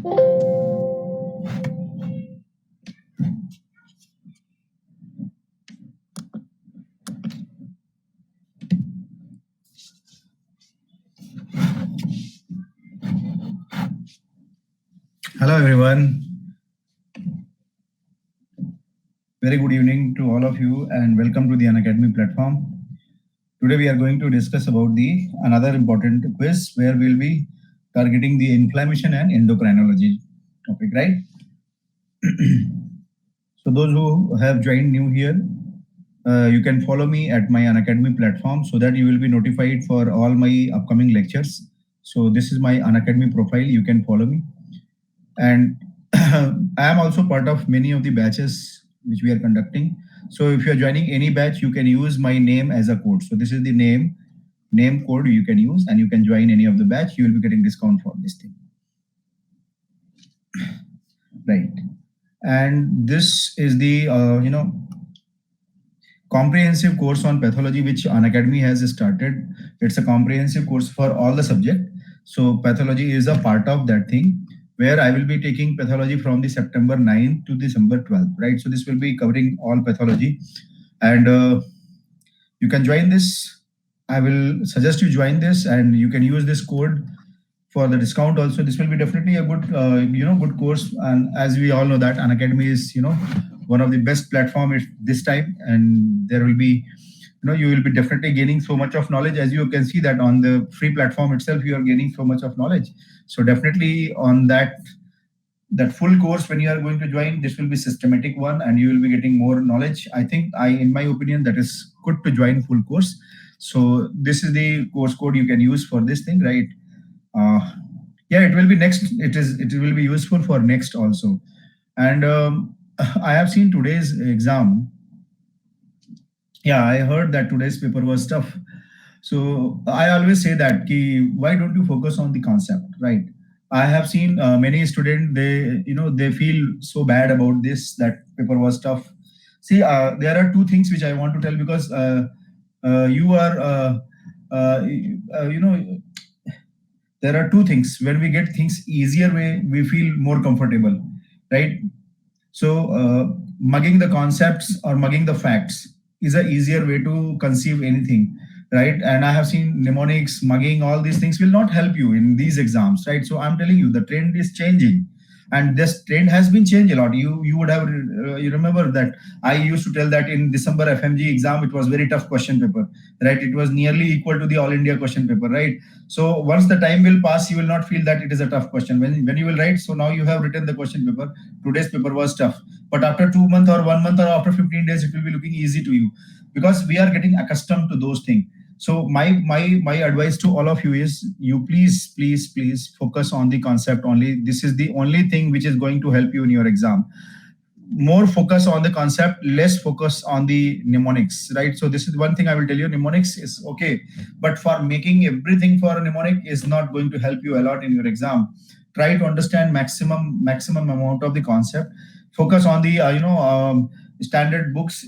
Hello everyone. Very good evening to all of you and welcome to the Unacademy platform. Today we are going to discuss about another important quiz where we'll be targeting the inflammation and endocrinology topic, right? So those who have joined new here, you can follow me at my Unacademy platform so that you will be notified for all my upcoming lectures. So this is my Unacademy profile, you can follow me. And I am also part of many of the batches which we are conducting. So if you are joining any batch, you can use my name as a code. So this is the name code you can use, and you can join any of the batch. You will be getting discount for this thing. Right. And this is the comprehensive course on pathology which Unacademy has started. It's a comprehensive course for all the subject. So pathology is a part of that thing, where I will be taking pathology from the September 9th to December 12th, right? So this will be covering all pathology, and you can join this. I will suggest you join this, and you can use this code for the discount also. This will be definitely a good, good course. And as we all know that Unacademy is, one of the best platform this time, and there will be, you will be definitely gaining so much of knowledge. As you can see that on the free platform itself, you are gaining so much of knowledge. So definitely on that full course, when you are going to join, this will be systematic one, and you will be getting more knowledge. I think in my opinion, that is good to join full course. So this is the course code you can use for this thing, right? Yeah, it will be next. It will be useful for next also. And I have seen today's exam. Yeah, I heard that today's paper was tough. So I always say that, why don't you focus on the concept, right? I have seen many students, they feel so bad about this, that paper was tough. See, there are two things which I want to tell, because there are two things. When we get things easier way, we feel more comfortable, right? So mugging the concepts or mugging the facts is an easier way to conceive anything, right? And I have seen mnemonics, mugging, all these things will not help you in these exams, right? So I'm telling you, the trend is changing, and this trend has been changed a lot. You would have you remember that I used to tell that in December FMG exam, it was very tough question paper, right? It was nearly equal to the all India question paper, right? So once the time will pass, you will not feel that it is a tough question when you will write. So now you have written the question paper. Today's paper was tough, but after 2 months or 1 month or after 15 days, it will be looking easy to you, because we are getting accustomed to those things. So my advice to all of you is, you please focus on the concept only. This is the only thing which is going to help you in your exam. More focus on the concept, less focus on the mnemonics, right? So this is one thing I will tell you. Mnemonics is okay, but for making everything for a mnemonic is not going to help you a lot in your exam. Try to understand maximum amount of the concept. Focus on the standard books,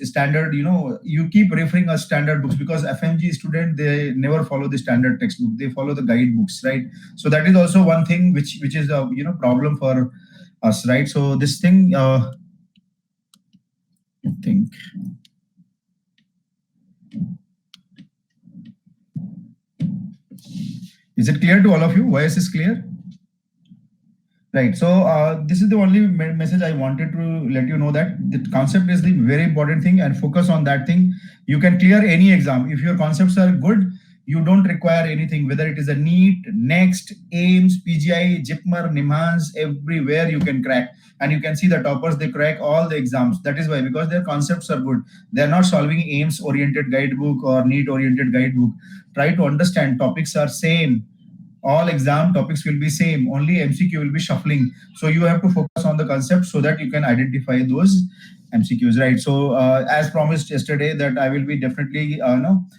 you keep referring as standard books, because FMG student, they never follow the standard textbook, they follow the guide books, right? So that is also one thing which is a problem for us, right? So this thing, I think, is it clear to all of you? Why is this clear? Right. So this is the only message I wanted to let you know, that the concept is the very important thing, and focus on that thing. You can clear any exam. If your concepts are good, you don't require anything, whether it is a NEET, NEXT, AIIMS, PGI, JIPMER, NIMHANS, everywhere you can crack. And you can see the toppers, they crack all the exams. That is why, because their concepts are good. They're not solving AIIMS oriented guidebook or NEET oriented guidebook. Try to understand, topics are same. All exam topics will be same, only MCQ will be shuffling. So you have to focus on the concept so that you can identify those MCQs, right? So as promised yesterday, that I will be definitely announcing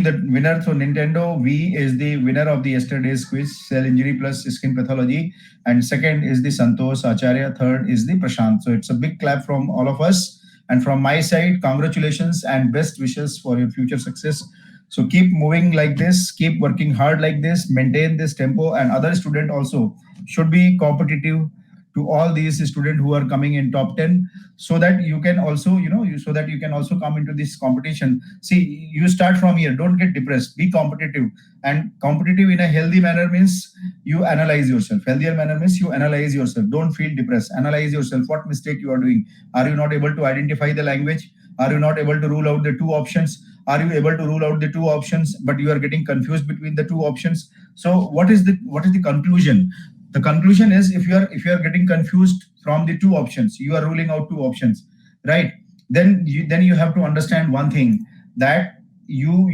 the winner. So Nintendo V is the winner of the yesterday's quiz, cell injury plus skin pathology, and second is the Santosh Acharya, third is the Prashant. So it's a big clap from all of us, and from my side, congratulations and best wishes for your future success. So keep moving like this, keep working hard like this, maintain this tempo, and other student also should be competitive to all these students who are coming in top 10, so that you can also, so that you can also come into this competition. See, you start from here, don't get depressed, be competitive. And competitive in a healthy manner means you analyze yourself. Healthier manner means you analyze yourself. Don't feel depressed. Analyze yourself. What mistake you are doing? Are you not able to identify the language? Are you not able to rule out the two options? Are you able to rule out the two options, but you are getting confused between the two options? So what is the conclusion? The conclusion is, if you are getting confused from the two options, you are ruling out two options, right? Then you have to understand one thing, that you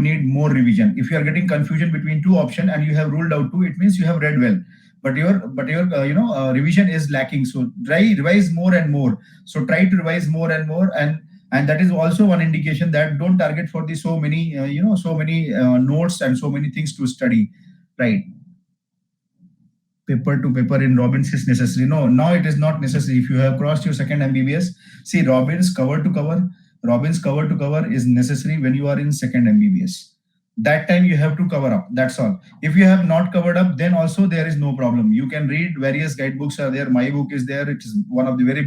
need more revision. If you are getting confusion between two options and you have ruled out two, it means you have read well, but your revision is lacking. So revise more and more. So try to revise more and more, and that is also one indication that don't target for the so many notes and so many things to study, right? Paper to paper in Robbins is necessary. No, now it is not necessary. If you have crossed your second MBBS, see, Robbins cover to cover is necessary when you are in second MBBS. That time you have to cover up. That's all. If you have not covered up, then also there is no problem. You can read various guidebooks are there. My book is there. It is one of the very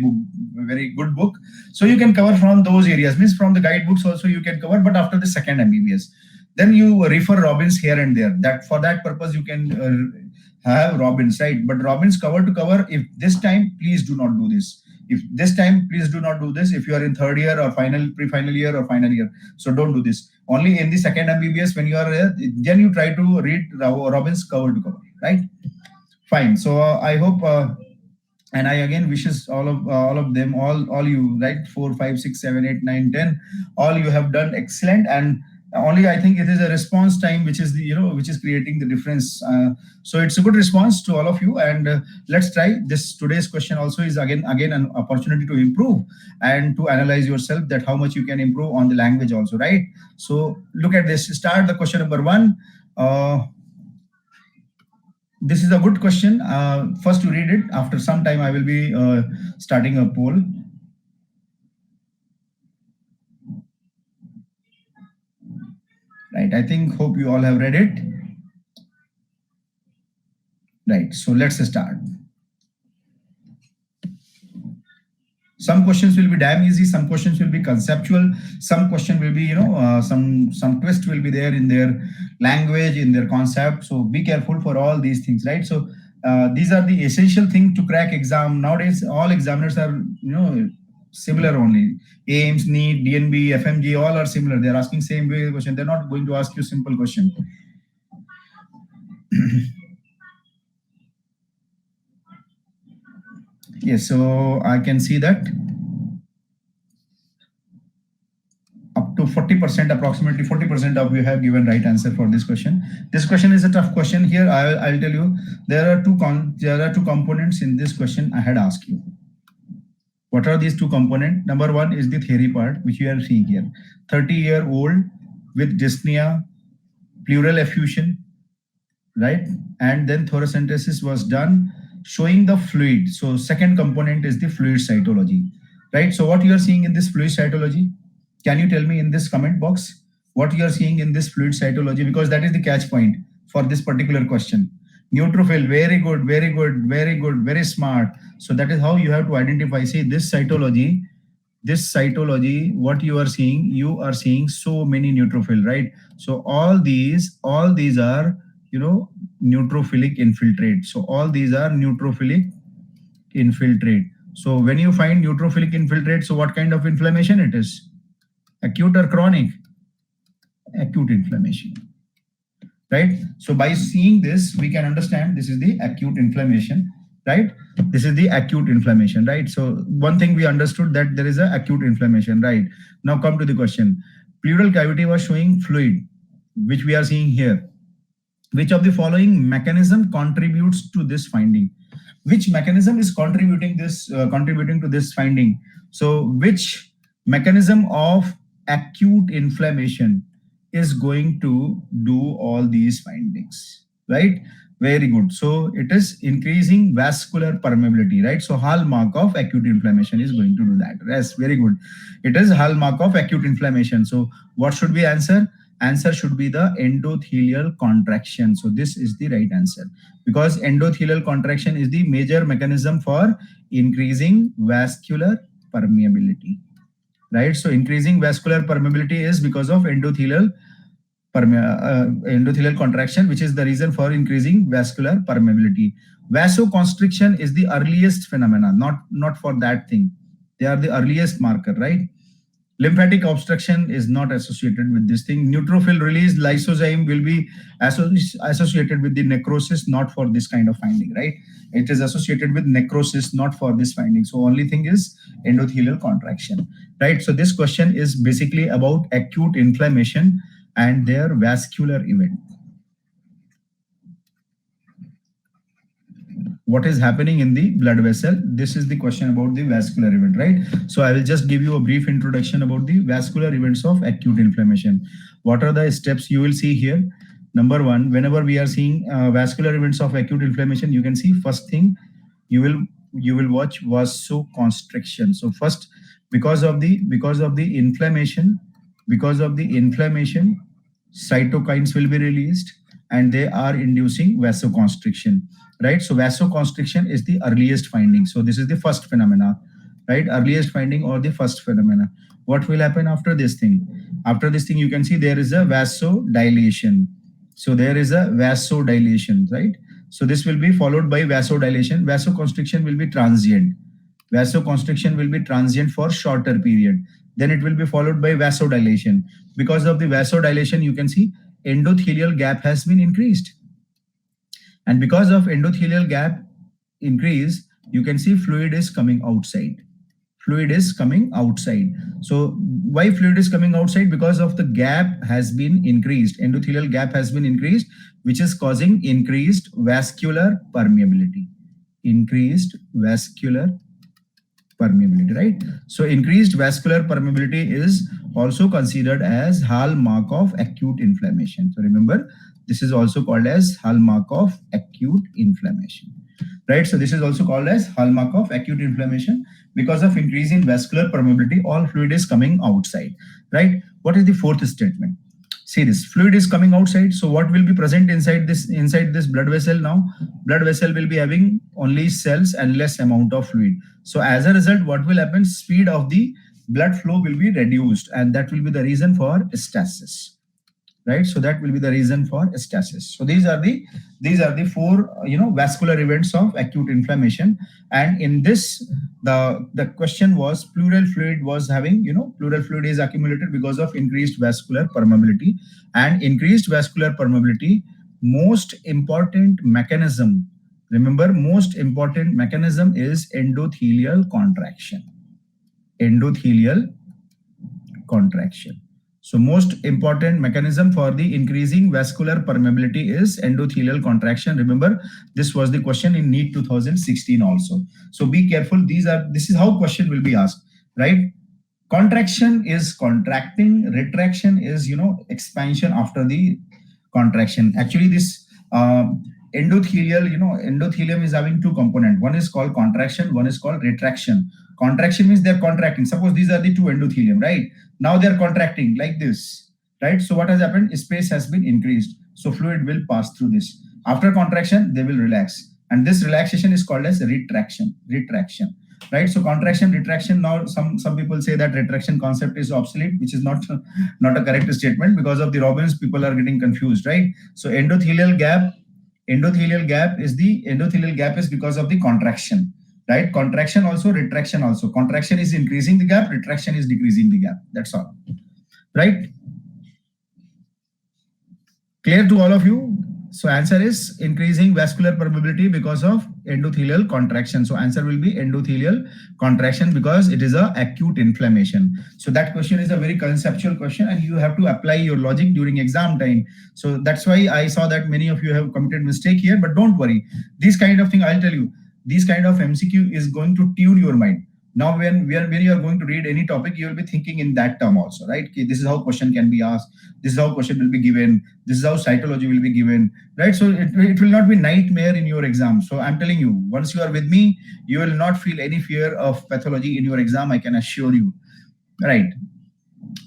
good book. So you can cover from those areas. Means from the guidebooks also you can cover, but after the second MBBS, then you refer Robbins here and there. That for that purpose you can have Robbins, right? But Robbins cover to cover, if this time, please do not do this. If this time, please do not do this. If you are in third year or pre-final year or final year, so don't do this. Only in the second MBBS when you are there, then you try to read Robbins cover to cover, right? Fine. So I hope, and I again wishes all of them, all you, right? 4, 5, 6, 7, 8, 9, 10, all you have done excellent. And only I think it is a response time which is which is creating the difference. So it's a good response to all of you, and let's try this. Today's question also is again an opportunity to improve and to analyze yourself, that how much you can improve on the language also, right? So look at this. Start the question number 1. This is a good question. First to read it. After some time I will be starting a poll. Right, I hope you all have read it. Right, so let's start. Some questions will be damn easy, some questions will be conceptual, some question will be, some twist will be there in their language, in their concept. So be careful for all these things, right? So these are the essential things to crack exam. Nowadays, all examiners are, similar only. AIIMS, NEET, DNB, FMG, all are similar. They're asking same way question. They're not going to ask you simple question. Yes, so I can see that up to 40%, approximately 40% of you have given right answer for this question. This question is a tough question. Here, I'll tell you, there are two components in this question I had asked you. What are these two components? Number 1 is the theory part, which you are seeing here. 30-year-old with dyspnea, pleural effusion, right? And then thoracentesis was done, showing the fluid. So second component is the fluid cytology, right? So what you are seeing in this fluid cytology, can you tell me in this comment box what you are seeing in this fluid cytology? Because that is the catch point for this particular question. Neutrophil, very good, very good, very good, very smart. So that is how you have to identify. See, this cytology, what you are seeing so many neutrophil, right? So all these are, neutrophilic infiltrate. So all these are neutrophilic infiltrate. So when you find neutrophilic infiltrate, so what kind of inflammation it is? Acute or chronic? Acute inflammation. Right? So by seeing this, we can understand this is the acute inflammation, right? This is the acute inflammation, right? So one thing we understood, that there is an acute inflammation, right? Now come to the question. Pleural cavity was showing fluid, which we are seeing here. Which of the following mechanism contributes to this finding? Which mechanism is contributing to this finding? So which mechanism of acute inflammation is going to do all these findings, right? Very good. So it is increasing vascular permeability, right? So hallmark of acute inflammation is going to do that. Yes, very good. It is hallmark of acute inflammation. So what should we answer? Answer should be the endothelial contraction. So this is the right answer, because endothelial contraction is the major mechanism for increasing vascular permeability, right? So increasing vascular permeability is because of endothelial contraction, which is the reason for increasing vascular permeability. Vasoconstriction is the earliest phenomena, not for that thing. They are the earliest marker, right? Lymphatic obstruction is not associated with this thing. Neutrophil release lysozyme will be associated with the necrosis, not for this kind of finding, right? It is associated with necrosis, not for this finding. So only thing is endothelial contraction, right? So this question is basically about acute inflammation and their vascular event. What is happening in the blood vessel? This is the question about the vascular event, right? So I will just give you a brief introduction about the vascular events of acute inflammation. What are the steps you will see here? Number one, whenever we are seeing vascular events of acute inflammation, you can see first thing you will watch vasoconstriction. So first, because of the inflammation, cytokines will be released and they are inducing vasoconstriction, right? So vasoconstriction is the earliest finding. So this is the first phenomena, right? Earliest finding or the first phenomena. What will happen after this thing? After this thing, you can see there is a vasodilation. So there is a vasodilation, right? So this will be followed by vasodilation. Vasoconstriction will be transient. Vasoconstriction will be transient for shorter period. Then it will be followed by vasodilation. Because of the vasodilation, you can see endothelial gap has been increased. And because of endothelial gap increase, you can see fluid is coming outside. Fluid is coming outside. So why fluid is coming outside? Because of the gap has been increased. Endothelial gap has been increased, which is causing increased vascular permeability. Increased vascular permeability, right? So increased vascular permeability is also considered as hallmark of acute inflammation. So remember, this is also called as hallmark of acute inflammation, right? So this is also called as hallmark of acute inflammation. Because of increase in vascular permeability, all fluid is coming outside, right? What is the fourth statement? See this, fluid is coming outside. So what will be present inside this blood vessel now? Blood vessel will be having only cells and less amount of fluid. So as a result, what will happen? Speed of the blood flow will be reduced, and that will be the reason for stasis, right? So that will be the reason for stasis. So these are the four vascular events of acute inflammation. And in this, the question was pleural fluid was having, pleural fluid is accumulated because of increased vascular permeability. And increased vascular permeability, most important mechanism, remember, most important mechanism is endothelial contraction. Endothelial contraction. So most important mechanism for the increasing vascular permeability is endothelial contraction. Remember, this was the question in NEET 2016 also. So be careful. This is how question will be asked, right? Contraction is contracting. Retraction is, expansion after the contraction. Actually, this endothelium is having two components. One is called contraction, one is called retraction. Contraction means they're contracting. Suppose these are the two endothelium, right? Now they're contracting like this, right? So what has happened? Space has been increased. So fluid will pass through this. After contraction, they will relax. And this relaxation is called as retraction, right? So contraction, retraction. Now some people say that retraction concept is obsolete, which is not a correct statement. Because of the Robbins, people are getting confused, right? So endothelial gap is because of the contraction, right? Contraction also, retraction also. Contraction is increasing the gap, retraction is decreasing the gap. That's all, right? Clear to all of you? So answer is increasing vascular permeability because of endothelial contraction. So answer will be endothelial contraction because it is a acute inflammation. So that question is a very conceptual question and you have to apply your logic during exam time. So that's why I saw that many of you have committed mistake here, but don't worry. This kind of thing, I'll tell you, this kind of MCQ is going to tune your mind. Now, when you are going to read any topic, you will be thinking in that term also, right? Okay, this is how question can be asked. This is how question will be given. This is how cytology will be given, right? So it will not be nightmare in your exam. So I'm telling you, once you are with me, you will not feel any fear of pathology in your exam. I can assure you, right?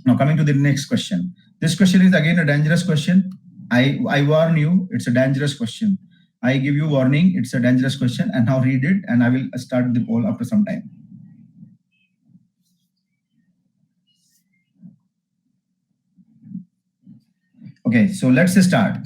Now coming to the next question. This question is again a dangerous question. I warn you, it's a dangerous question. I give you warning, it's a dangerous question, and now read it, and I will start the poll after some time. Okay, so let's start.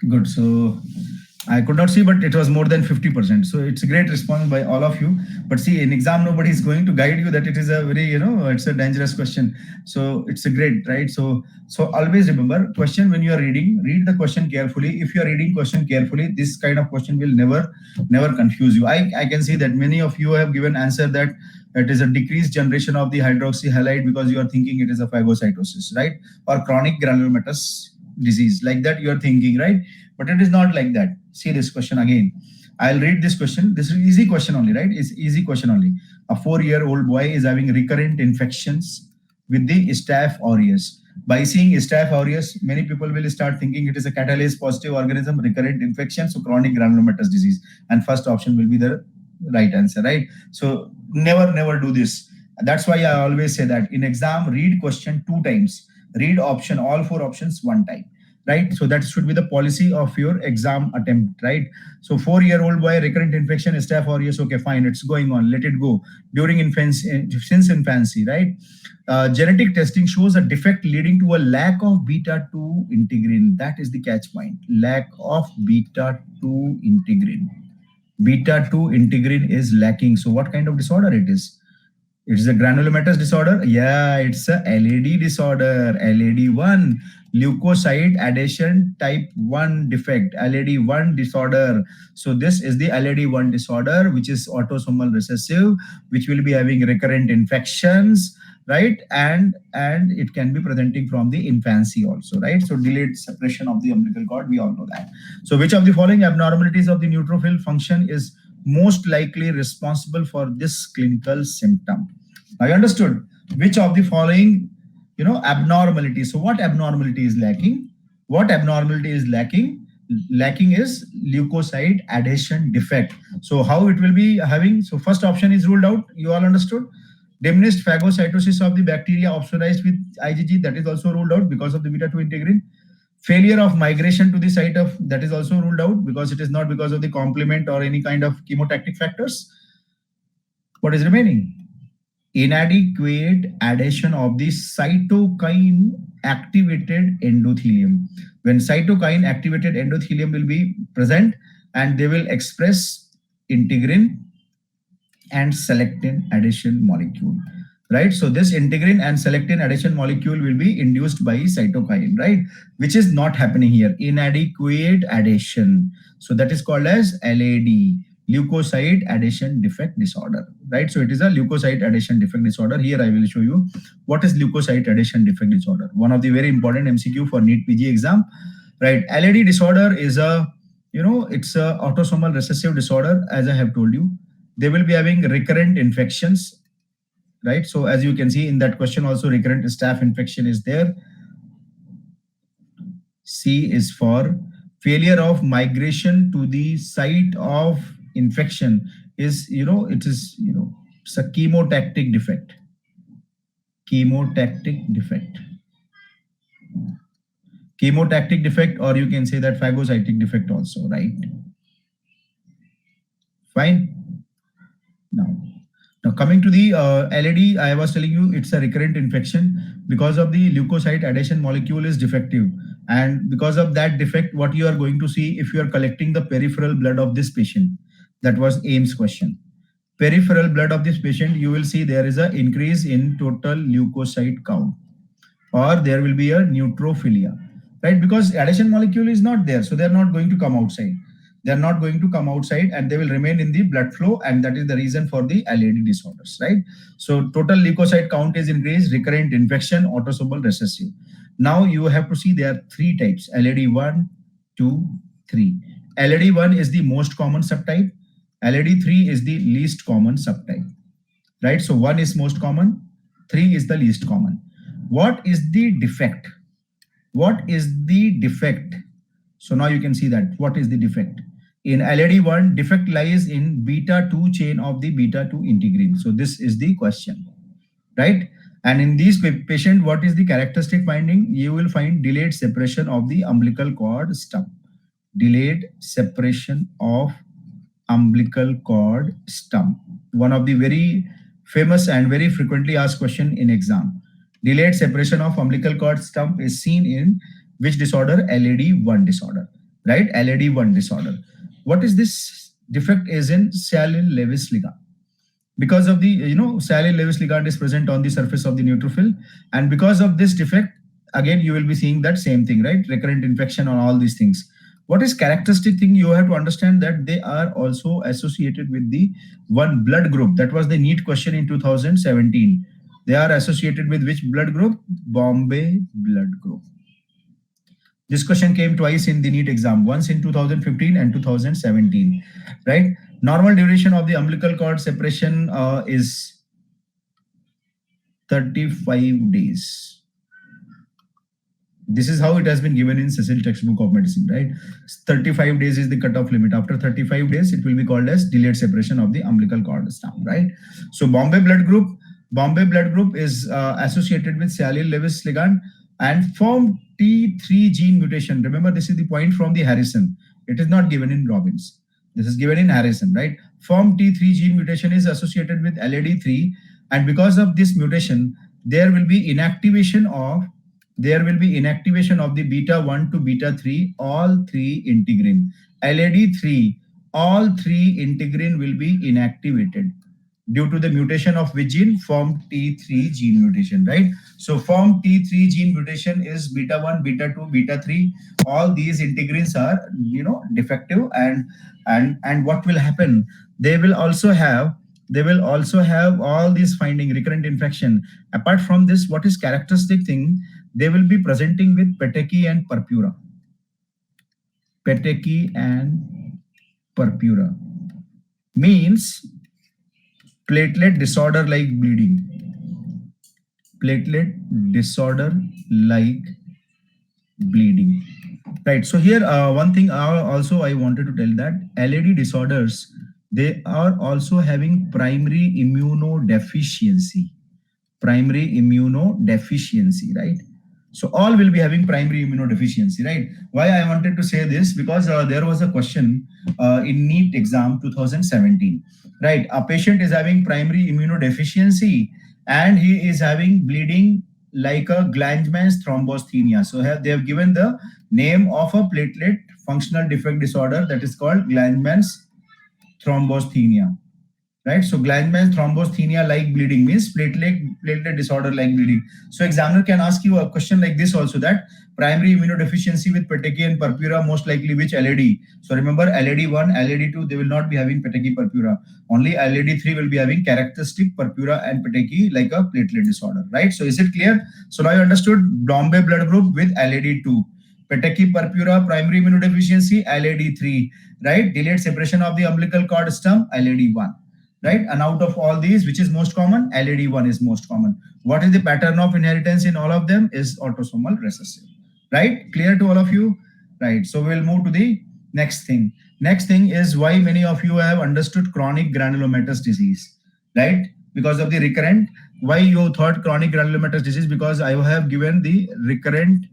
Good. So I could not see, but it was more than 50%. So it's a great response by all of you. But see, in exam, nobody is going to guide you that it is a very, it's a dangerous question. So it's a great, right? So always remember, question when you are reading, read the question carefully. If you are reading question carefully, this kind of question will never confuse you. I can see that many of you have given answer that it is a decreased generation of the hydroxyhalide because you are thinking it is a phagocytosis, right? Or chronic granulomatous disease, like that you are thinking, right? But it is not like that. See this question again. I'll read this question. This is easy question only, right? It's easy question only. A 4-year-old boy is having recurrent infections with the Staph aureus. By seeing Staph aureus, many people will start thinking it is a catalase positive organism, recurrent infection, so chronic granulomatous disease. And first option will be the right answer, right? So never do this. That's why I always say that in exam, read question 2 times. Read option, all 4 options 1 time, right? So that should be the policy of your exam attempt, right? So 4-year-old boy, recurrent infection, Staph aureus, okay, fine, it's going on, let it go. During infancy, since infancy, right? Genetic testing shows a defect leading to a lack of beta-2 integrin. That is the catch point. Lack of beta-2 integrin. Beta-2 integrin is lacking. So what kind of disorder it is? It's a granulomatous disorder. Yeah, it's a LAD disorder. LAD1, leukocyte adhesion type 1 defect, LAD1 disorder. So this is the LAD1 disorder, which is autosomal recessive, which will be having recurrent infections, right? And it can be presenting from the infancy also, right? So delayed suppression of the umbilical cord, we all know that. So which of the following abnormalities of the neutrophil function is most likely responsible for this clinical symptom? I understood. Which of the following, abnormalities? So what abnormality is lacking? What abnormality is lacking? Lacking is leukocyte adhesion defect. So how it will be having? So first option is ruled out. You all understood. Diminished phagocytosis of the bacteria opsonized with IgG, that is also ruled out because of the beta-2 integrin. Failure of migration to the site of, that is also ruled out because it is not because of the complement or any kind of chemotactic factors. What is remaining? Inadequate adhesion of the cytokine activated endothelium. When cytokine activated endothelium will be present and they will express integrin and selectin adhesion molecule, right? So this integrin and selectin adhesion molecule will be induced by cytokine, right? Which is not happening here. Inadequate adhesion. So that is called as LAD, leukocyte adhesion defect disorder, right? So it is a leukocyte adhesion defect disorder. Here I will show you what is leukocyte adhesion defect disorder. One of the very important MCQ for NEET PG exam, right? LAD disorder is a, it's a autosomal recessive disorder, as I have told you. They will be having recurrent infections, right? So as you can see in that question also, recurrent staph infection is there. C is for failure of migration to the site of infection is, it is, it's a chemotactic defect. Chemotactic defect. Chemotactic defect, or you can say that phagocytic defect also, right? Fine. Now coming to the LAD, I was telling you it's a recurrent infection because of the leukocyte adhesion molecule is defective. And because of that defect, what you are going to see if you are collecting the peripheral blood of this patient, that was AIIMS question. Peripheral blood of this patient, you will see there is an increase in total leukocyte count, or there will be a neutrophilia, right? Because adhesion molecule is not there, so they are not going to come outside. They are not going to come outside and they will remain in the blood flow, and that is the reason for the LAD disorders, right? So total leukocyte count is increased, recurrent infection, autosomal recessive. Now you have to see there are three types: LAD1, 2, 3. LAD1 is the most common subtype. LAD3 is the least common subtype, right? So 1 is most common, 3 is the least common. What is the defect? What is the defect? So now you can see that what is the defect. In LAD1, defect lies in beta 2 chain of the beta 2 integrin. So this is the question, right? And in these patient, what is the characteristic finding? You will find delayed separation of the umbilical cord stump. Delayed separation of umbilical cord stump. One of the very famous and very frequently asked question in exam. Delayed separation of umbilical cord stump is seen in which disorder? LAD1 disorder, right? LAD1 disorder. What is this defect? Is in Shalley-Lewis ligand. Because of the, Shalley-Lewis ligand is present on the surface of the neutrophil, and because of this defect, again, you will be seeing that same thing, right? Recurrent infection on all these things. What is characteristic thing? You have to understand that they are also associated with the one blood group. That was the NEET question in 2017. They are associated with which blood group? Bombay blood group. This question came twice in the NEET exam, once in 2015 and 2017, right? Normal duration of the umbilical cord separation is 35 days. This is how it has been given in Cecil textbook of medicine, right? 35 days is the cutoff limit. After 35 days, it will be called as delayed separation of the umbilical cord stump, right? So Bombay blood group is associated with Shalley-Lewis ligand and form T3 gene mutation. Remember, this is the point from the Harrison. It is not given in Robbins. This is given in Harrison, right? Form T3 gene mutation is associated with LAD3, and because of this mutation, there will be inactivation of the beta 1 to beta 3, all three integrin. LAD3, all three integrin will be inactivated due to the mutation of which gene? Form T3 gene mutation, right? So form T3 gene mutation is beta 1, beta 2, beta 3. All these integrins are, defective, and what will happen? They will also have all these finding recurrent infection. Apart from this, what is characteristic thing? They will be presenting with petechiae and purpura. Petechiae and purpura means platelet disorder like bleeding. Platelet disorder like bleeding. Right. So here, one thing also I wanted to tell that LAD disorders, they are also having primary immunodeficiency. Primary immunodeficiency, right? So all will be having primary immunodeficiency, right? Why I wanted to say this? Because there was a question in NEET exam 2017, right? A patient is having primary immunodeficiency and he is having bleeding like a Glanzmann's thrombosthenia. So they have given the name of a platelet functional defect disorder that is called Glanzmann's thrombosthenia. Right, so Glanzmann's thrombosthenia like bleeding means platelet disorder like bleeding. So examiner can ask you a question like this also, that primary immunodeficiency with petechiae and purpura, most likely which LAD? So remember, LAD1, LAD2, they will not be having petechiae purpura. Only LAD3 will be having characteristic purpura and petechiae like a platelet disorder, right? So is it clear? So now you understood Bombay blood group with LAD2. Petechiae purpura, primary immunodeficiency, LAD3, right? Delayed separation of the umbilical cord stump, LAD1. Right, and out of all these, which is most common? LAD1 is most common. What is the pattern of inheritance in all of them? Is autosomal recessive. Right, clear to all of you? Right, so we'll move to the next thing. Next thing is why many of you have understood chronic granulomatous disease, right? Because of the recurrent. Why you thought chronic granulomatous disease? Because I have given the recurrent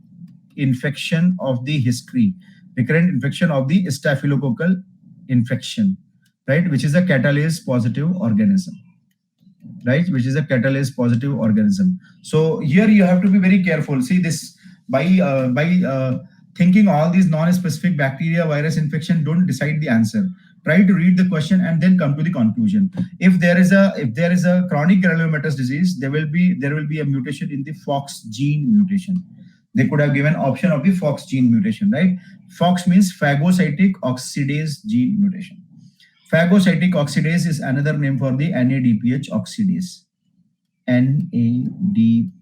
infection of the history, recurrent infection of the staphylococcal infection, right, which is a catalase positive organism, right, which is a catalase positive organism. So here you have to be very careful. See this, by thinking all these non-specific bacteria, virus infection, don't decide the answer. Try to read the question and then come to the conclusion. If there is a chronic granulomatous disease, there will be a mutation in the FOX gene mutation. They could have given option of the FOX gene mutation, right? FOX means phagocytic oxidase gene mutation. Phagocytic oxidase is another name for the NADPH oxidase. NADPH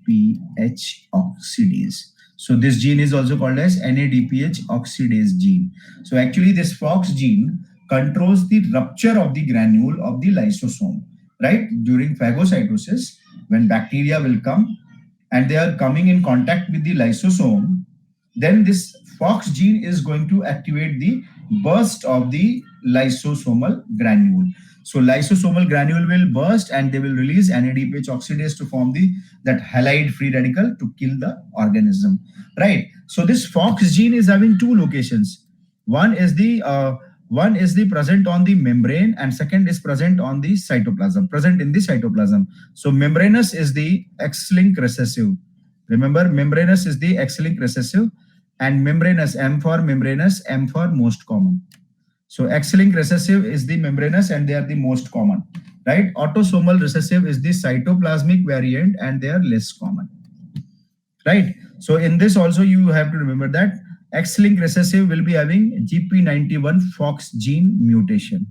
oxidase. So this gene is also called as NADPH oxidase gene. So actually this FOX gene controls the rupture of the granule of the lysosome, right? During phagocytosis, when bacteria will come and they are coming in contact with the lysosome, then this FOX gene is going to activate the burst of the lysosomal granule. So lysosomal granule will burst and they will release NADPH oxidase to form that halide free radical to kill the organism, right? So this FOX gene is having two locations. One is the present on the membrane, and second is present on the cytoplasm, present in the cytoplasm. So membranous is the X-linked recessive. Remember, membranous is the X-linked recessive, and membranous, M for membranous, M for most common. So X-linked recessive is the membranous and they are the most common, right? Autosomal recessive is the cytoplasmic variant and they are less common, right? So in this also you have to remember that X-linked recessive will be having GP91 FOX gene mutation,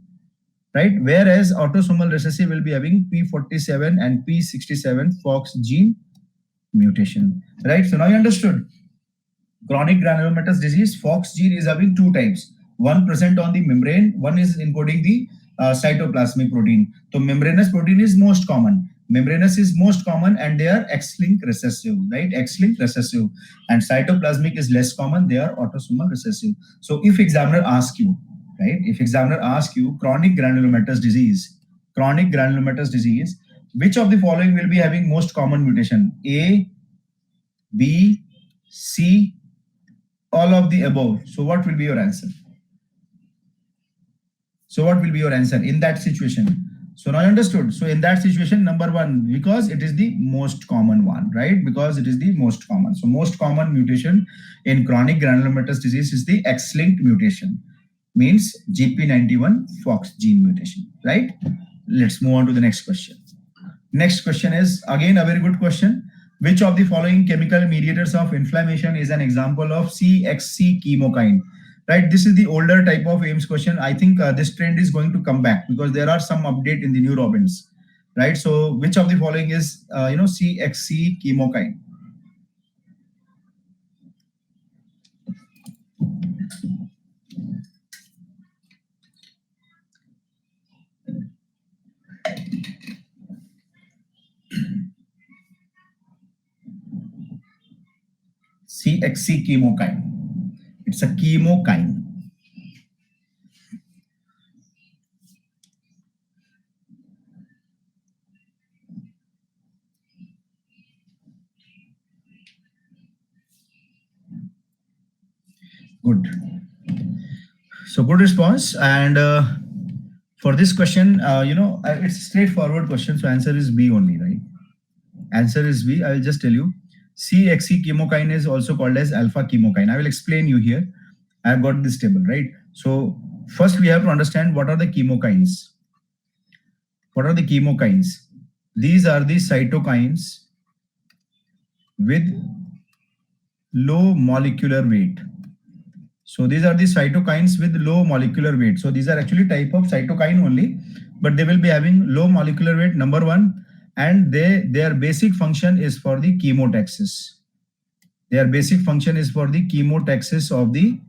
right? Whereas autosomal recessive will be having P47 and P67 FOX gene mutation, right? So now you understood. Chronic granulomatous disease, FOX gene is having two types. One present on the membrane, one is encoding the cytoplasmic protein. So membranous protein is most common. Membranous is most common and they are X-linked recessive, right? X-linked recessive. And cytoplasmic is less common, they are autosomal recessive. So if examiner asks you, right? If examiner asks you chronic granulomatous disease, which of the following will be having most common mutation? A, B, C, all of the above. So what will be your answer? So what will be your answer in that situation? So now understood. So in that situation, number one, because it is the most common one, right? Because it is the most common. So most common mutation in chronic granulomatous disease is the X-linked mutation, means GP91 FOX gene mutation, right? Let's move on to the next question. Next question is again a very good question. Which of the following chemical mediators of inflammation is an example of CXC chemokine? Right, this is the older type of AIIMS question. I think this trend is going to come back because there are some update in the new Robbins, right? So which of the following is CXC chemokine? CXC chemokine. It's a chemokine. Good. So good response. And for this question, it's a straightforward question. So answer is B only, right? Answer is B. I will just tell you. CXC chemokine is also called as alpha chemokine. I will explain you here. I have got this table, right? So first we have to understand what are the chemokines. What are the chemokines? These are the cytokines with low molecular weight. So these are the cytokines with low molecular weight. So these are actually type of cytokine only, but they will be having low molecular weight, number one, and their basic function is for the chemotaxis. Their basic function is for the chemotaxis of the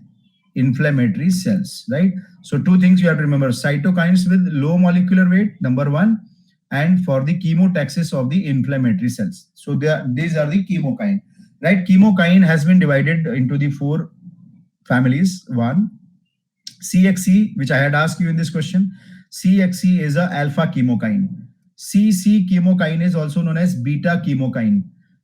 inflammatory cells, right? So two things you have to remember: cytokines with low molecular weight, number one, and for the chemotaxis of the inflammatory cells. So these are the chemokine, right? Chemokine has been divided into the four families. One, CXC, which I had asked you in this question. CXC is a alpha chemokine. CC chemokine is also known as beta chemokine,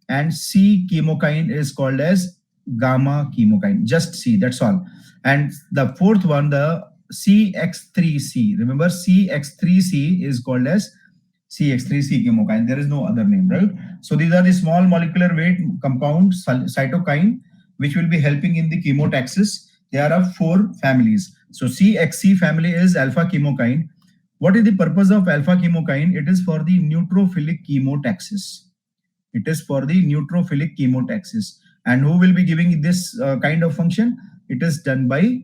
and C chemokine is called as gamma chemokine. Just C, that's all. And the fourth one, the CX3C. Remember, CX3C is called as CX3C chemokine. There is no other name, right? So these are the small molecular weight compound cytokine which will be helping in the chemotaxis. There are four families. So CXC family is alpha chemokine. What is the purpose of alpha chemokine? It is for the neutrophilic chemotaxis. It is for the neutrophilic chemotaxis. And who will be giving this kind of function? It is done by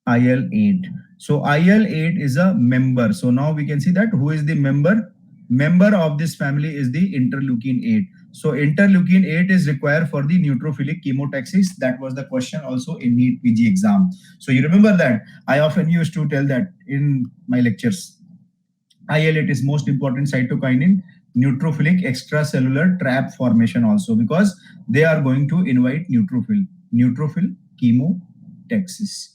IL-8. So IL-8 is a member. So now we can see that who is the member? Member of this family is the interleukin-8. So interleukin-8 is required for the neutrophilic chemotaxis. That was the question also in NEET PG exam. So you remember that I often used to tell that in my lectures. IL-8 is most important cytokine in neutrophilic extracellular trap formation also, because they are going to invite neutrophil chemotaxis.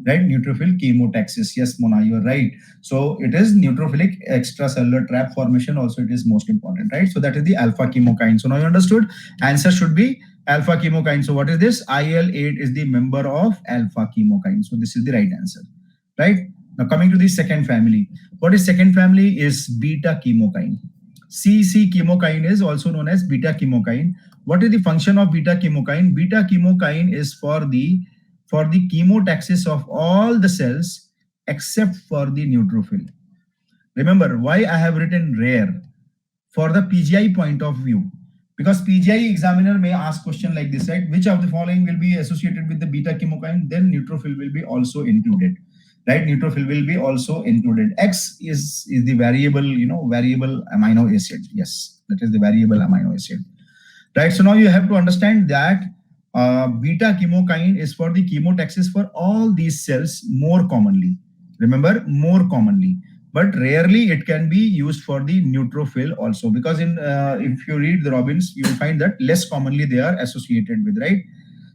Right, neutrophil chemotaxis. Yes, Mona, you are right. So it is neutrophilic extracellular trap formation also, it is most important, right? So that is the alpha chemokine. So now you understood, answer should be alpha chemokine. So what is this? IL-8 is the member of alpha chemokine. So this is the right answer, right? Now coming to the second family. What is second family? Is beta chemokine. CC chemokine is also known as beta chemokine. What is the function of beta chemokine? Beta chemokine is for the chemotaxis of all the cells except for the neutrophil. Remember why I have written rare for the PGI point of view, because PGI examiner may ask question like this, right? Which of the following will be associated with the beta chemokine? Then neutrophil will be also included, right? Neutrophil will be also included. X is the variable, variable amino acid. Yes, that is the variable amino acid, right? So now you have to understand that beta chemokine is for the chemotaxis for all these cells more commonly. Remember, more commonly, but rarely it can be used for the neutrophil also, because in if you read the Robbins, you will find that less commonly they are associated with, right?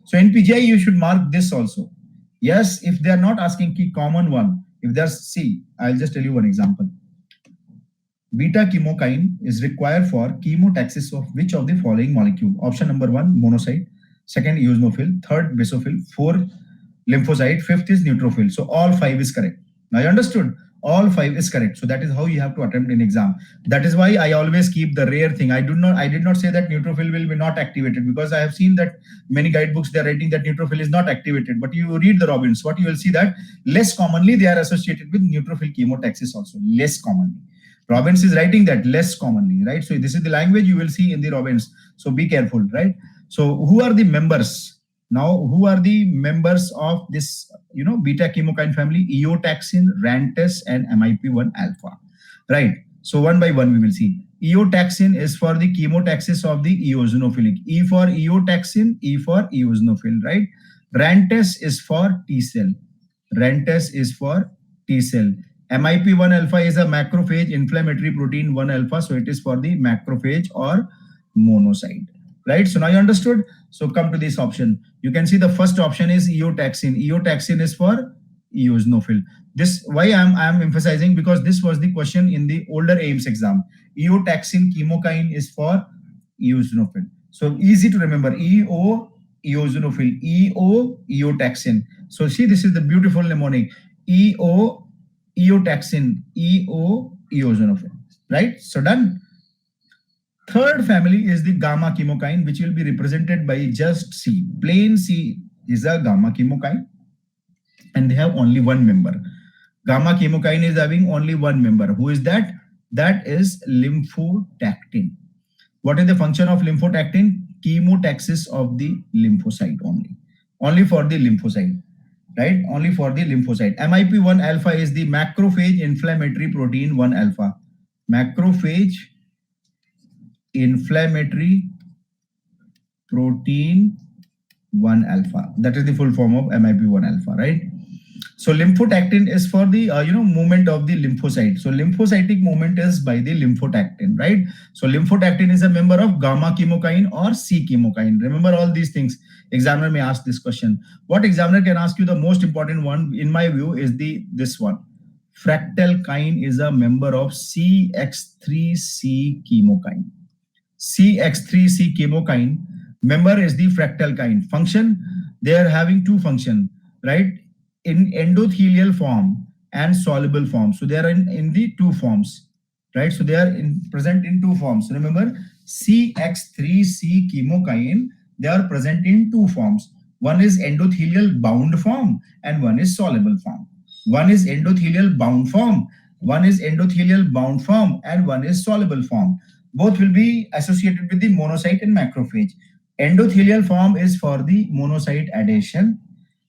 So in PGI, you should mark this also. Yes, if they are not asking key common one, if there's, see, I'll just tell you one example. Beta chemokine is required for chemotaxis of which of the following molecule? Option number 1, monocyte. Second, eosinophil. Third, basophil. Fourth, lymphocyte. Fifth is neutrophil. So all 5 is correct. Now you understood? All 5 is correct. So that is how you have to attempt in exam. That is why I always keep the rare thing. I did not say that neutrophil will be not activated, because I have seen that many guidebooks they are writing that neutrophil is not activated. But you read the Robbins, what you will see that less commonly they are associated with neutrophil chemotaxis also. Less commonly. Robbins is writing that less commonly, right? So this is the language you will see in the Robbins. So be careful, right? So who are the members? Now, who are the members of this, beta chemokine family? Eotaxin, rantes, and MIP-1 alpha, right? So one by one we will see. Eotaxin is for the chemotaxis of the eosinophilic. E for eotaxin, E for eosinophil, right? Rantes is for T cell. Rantes is for T cell. MIP-1 alpha is a macrophage inflammatory protein 1 alpha. So it is for the macrophage or monocyte. Right, so now you understood. So come to this option. You can see the first option is eotaxin. Eotaxin is for eosinophil. This why I'm emphasizing, because this was the question in the older AIIMS exam. Eotaxin chemokine is for eosinophil. So easy to remember. EO eosinophil. EO eotaxin. So see, this is the beautiful mnemonic. EO eotaxin. EO eosinophil. Right. So done. Third family is the gamma chemokine, which will be represented by just C. Plain C is a gamma chemokine, and they have only one member. Gamma chemokine is having only one member. Who is that? That is lymphotactin. What is the function of lymphotactin? Chemotaxis of the lymphocyte only. Only for the lymphocyte, right? Only for the lymphocyte. MIP-1 alpha is the macrophage inflammatory protein 1 alpha. Macrophage inflammatory protein 1 alpha. That is the full form of MIP-1 alpha, right? So lymphotactin is for the movement of the lymphocyte. So lymphocytic movement is by the lymphotactin, right? So lymphotactin is a member of gamma chemokine or C chemokine. Remember all these things. Examiner may ask this question. What examiner can ask you? The most important one in my view is this one. Fractalkine is a member of CX3C chemokine. CX3C chemokine member is the fractalkine. Function, they are having two functions, right? In endothelial form and soluble form. So they are in the two forms, right? So they are present in two forms. Remember, CX3C chemokine, they are present in two forms. One is endothelial bound form and one is soluble form. One is endothelial bound form, one is endothelial bound form, and one is soluble form. Both will be associated with the monocyte and macrophage. Endothelial form is for the monocyte adhesion.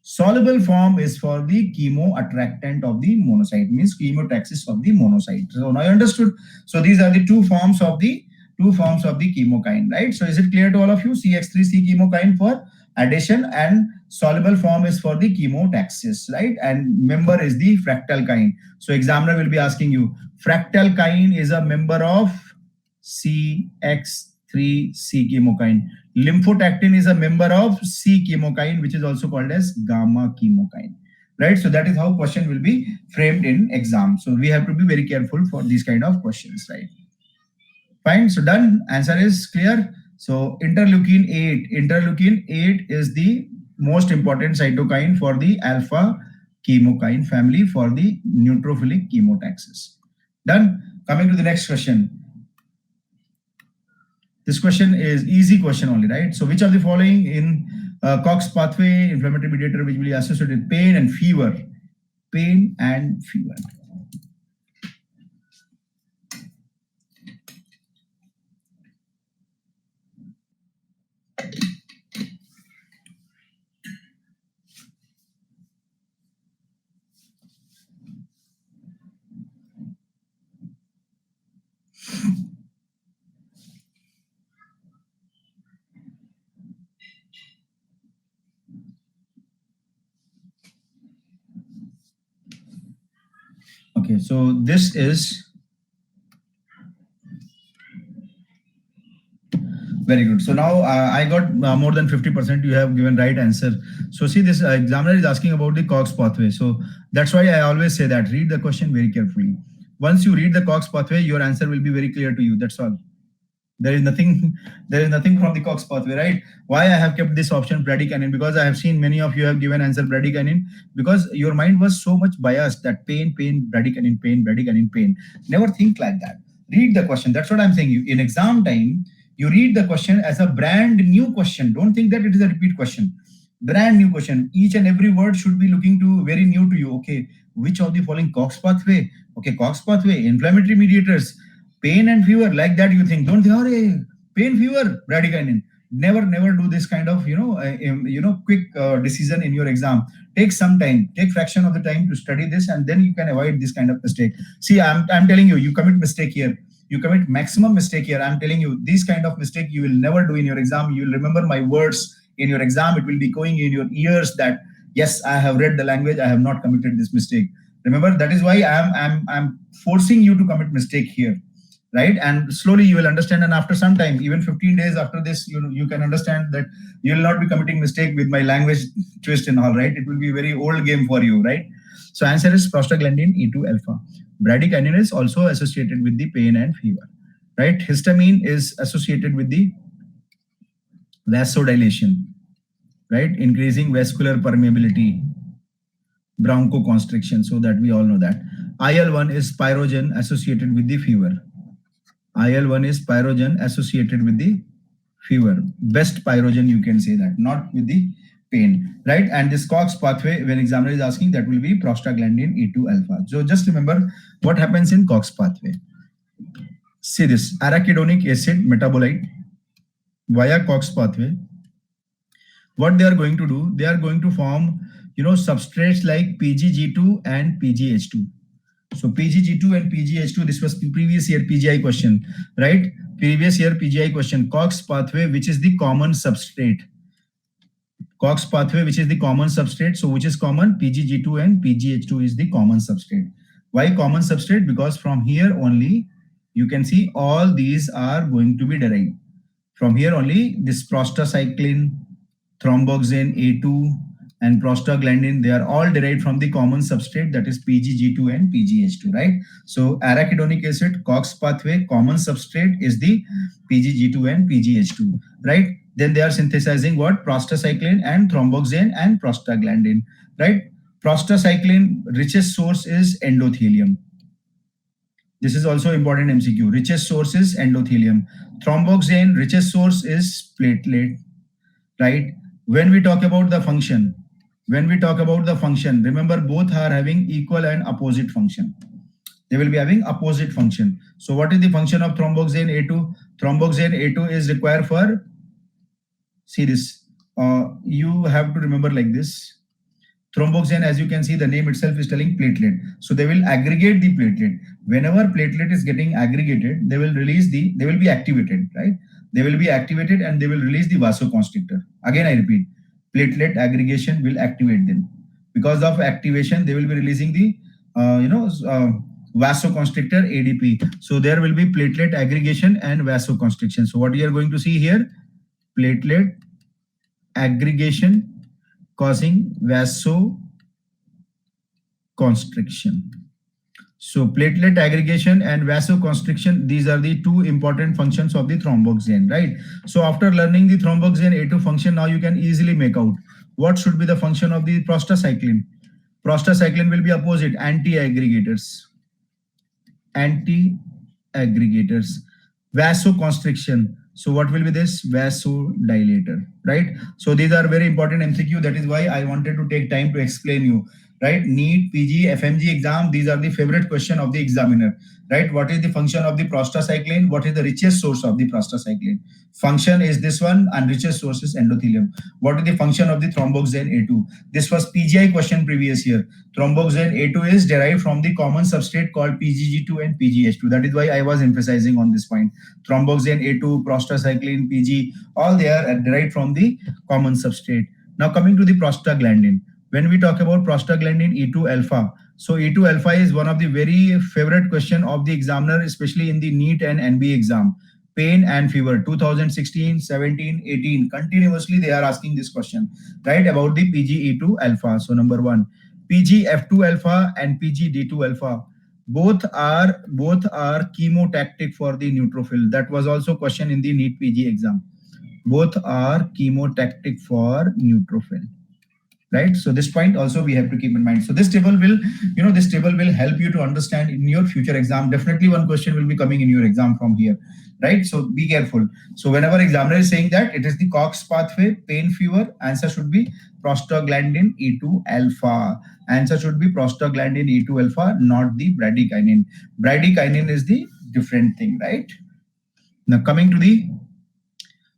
Soluble form is for the chemoattractant of the monocyte, means chemotaxis of the monocyte. So now you understood. So these are the two forms of the chemokine, right? So is it clear to all of you? CX3C chemokine for adhesion and soluble form is for the chemotaxis, right? And member is the fractalkine. So examiner will be asking you, fractalkine is a member of CX3C chemokine. Lymphotactin is a member of C chemokine, which is also called as gamma chemokine, right? So that is how question will be framed in exam. So we have to be very careful for these kind of questions, right? Fine. So done. Answer is clear. So interleukin 8 is the most important cytokine for the alpha chemokine family for the neutrophilic chemotaxis. Done. Coming to the next question. This question is easy question only, right? So which of the following in COX pathway inflammatory mediator which will be associated with pain and fever? Pain and fever. Okay, so this is very good. So now I got more than 50%. You have given right answer. So see, this examiner is asking about the COX pathway. So that's why I always say that read the question very carefully. Once you read the COX pathway, your answer will be very clear to you. That's all. There is nothing from the COX pathway, right? Why I have kept this option bradykinin? Because I have seen many of you have given answer bradykinin because your mind was so much biased that pain, bradykinin, pain. Never think like that. Read the question. That's what I'm saying. You in exam time, you read the question as a brand new question. Don't think that it is a repeat question. Brand new question. Each and every word should be looking to very new to you. Okay, which of the following COX pathway? Okay, COX pathway, inflammatory mediators, pain and fever, like that you think. Don't think, oh, pain, fever, bradykinin. Never do this kind of quick decision in your exam. Take some time, take fraction of the time to study this, and then you can avoid this kind of mistake. See, I'm telling you, you commit mistake here. You commit maximum mistake here. I'm telling you, this kind of mistake you will never do in your exam. You will remember my words in your exam. It will be going in your ears that yes, I have read the language. I have not committed this mistake. Remember, that is why I'm forcing you to commit mistake here. Right, and slowly you will understand, and after some time, even 15 days after this, you can understand that you will not be committing mistake with my language twist and all, right? It will be a very old game for you, right? So answer is prostaglandin E2 alpha. Bradykinin is also associated with the pain and fever, right? Histamine is associated with the vasodilation, right? Increasing vascular permeability, bronchoconstriction, so that we all know that. IL-1 is pyrogen associated with the fever. IL-1 is pyrogen associated with the fever. Best pyrogen, you can say that, not with the pain, right? And this COX pathway, when examiner is asking, that will be prostaglandin E2 alpha. So just remember what happens in COX pathway. See this, arachidonic acid metabolite via COX pathway. What they are going to do, they are going to form, substrates like PGG2 and PGH2. So PGG2 and PGH2, this was previous year PGI question, right? Previous year PGI question, COX pathway, which is the common substrate. COX pathway, which is the common substrate. So which is common? PGG2 and PGH2 is the common substrate. Why common substrate? Because from here only, you can see all these are going to be derived. From here only, this prostacyclin, thromboxane A2, and prostaglandin, they are all derived from the common substrate, that is PGG2 and PGH2, right? So arachidonic acid, COX pathway, common substrate is the PGG2 and PGH2, right? Then they are synthesizing what? Prostacyclin and thromboxane and prostaglandin, right? Prostacyclin, richest source is endothelium. This is also important MCQ. Richest source is endothelium. Thromboxane, richest source is platelet, right? When we talk about the function, remember both are having equal and opposite function. They will be having opposite function. So what is the function of thromboxane A2? Thromboxane A2 is required for See this. You have to remember like this. Thromboxane, as you can see, the name itself is telling platelet. So they will aggregate the platelet. Whenever platelet is getting aggregated, they will be activated, right? They will be activated and they will release the vasoconstrictor. Again, I repeat, platelet aggregation will activate them. Because of activation, they will be releasing the, vasoconstrictor ADP. So there will be platelet aggregation and vasoconstriction. So what you are going to see here, platelet aggregation causing vasoconstriction. So platelet aggregation and vasoconstriction, these are the two important functions of the thromboxane, right? So after learning the thromboxane A2 function, now you can easily make out what should be the function of the prostacyclin. Prostacyclin will be opposite, anti-aggregators. Anti-aggregators. Vasoconstriction. So what will be this? Vasodilator, right? So these are very important MCQ. That is why I wanted to take time to explain you, right? NEET, PG, FMG exam, these are the favorite question of the examiner, right? What is the function of the prostacyclin? What is the richest source of the prostacyclin? Function is this one and richest source is endothelium. What is the function of the thromboxane A2? This was PGI question previous year. Thromboxane A2 is derived from the common substrate called PGG2 and PGH2. That is why I was emphasizing on this point. Thromboxane A2, prostacyclin, PG, all they are derived from the common substrate. Now coming to the prostaglandin. When we talk about prostaglandin E2 alpha, so E2 alpha is one of the very favorite question of the examiner, especially in the NEET and NB exam. Pain and fever, 2016, 17, 18, continuously they are asking this question, right, about the PGE2 alpha. So number one, PGF2 alpha and PGD2 alpha, both are chemotactic for the neutrophil. That was also question in the NEET PG exam. Both are chemotactic for neutrophil. Right, so this point also we have to keep in mind. So this table will, this table will help you to understand in your future exam. Definitely one question will be coming in your exam from here, right? So be careful. So whenever examiner is saying that it is the Cox pathway, pain, fever, answer should be prostaglandin E2 alpha. Answer should be prostaglandin E2 alpha, not the bradykinin. Bradykinin is the different thing, right? Now coming to the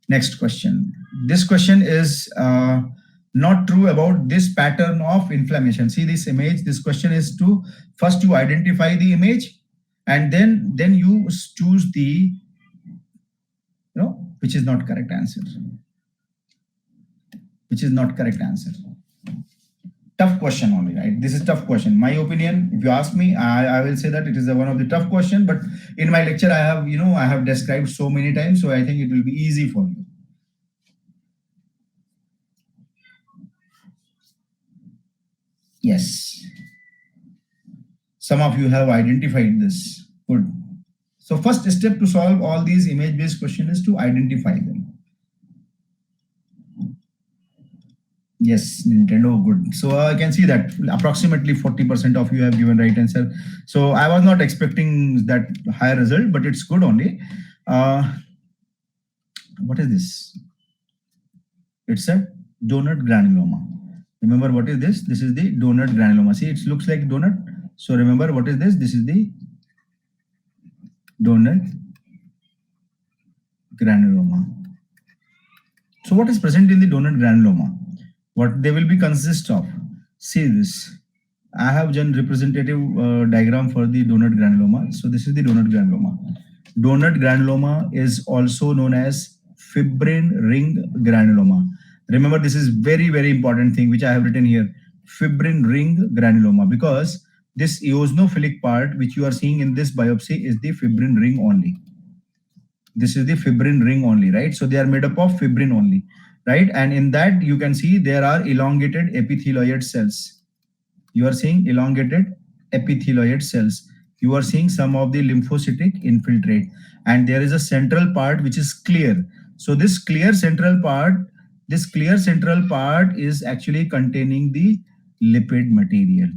next question. This question is not true about this pattern of inflammation. See this image. This question is to first you identify the image and then you choose the, which is not correct answer. Which is not correct answer. Tough question only, right? This is tough question. My opinion, if you ask me, I will say that it is one of the tough question, but in my lecture, I have described so many times, so I think it will be easy for you. Yes. Some of you have identified this. Good. So first step to solve all these image-based questions is to identify them. Yes, Nintendo, good. So I can see that approximately 40% of you have given right answer. So I was not expecting that higher result, but it's good only. What is this? It's a donut granuloma. Remember what is this? This is the donut granuloma. See, it looks like donut. So remember what is this? This is the donut granuloma. So what is present in the donut granuloma? What they will be consist of? See this. I have done representative diagram for the donut granuloma. So this is the donut granuloma. Donut granuloma is also known as fibrin ring granuloma. Remember, this is very, very important thing which I have written here. Fibrin ring granuloma, because this eosinophilic part which you are seeing in this biopsy is the fibrin ring only. This is the fibrin ring only, right? So they are made up of fibrin only, right? And in that you can see there are elongated epithelioid cells. You are seeing elongated epithelioid cells. You are seeing some of the lymphocytic infiltrate, and there is a central part which is clear. So this clear central part is actually containing the lipid material.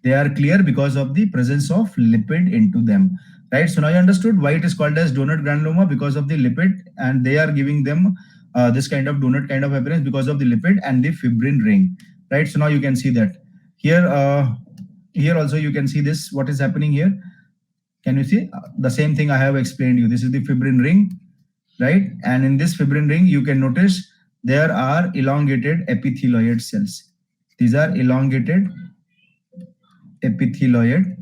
They are clear because of the presence of lipid into them, right? So now you understood why it is called as donut granuloma, because of the lipid, and they are giving them this kind of donut kind of appearance because of the lipid and the fibrin ring, right? So now you can see that here. Here also you can see this, what is happening here. Can you see the same thing I have explained you? This is the fibrin ring, right? And in this fibrin ring, you can notice there are elongated epithelioid cells. These are elongated epithelioid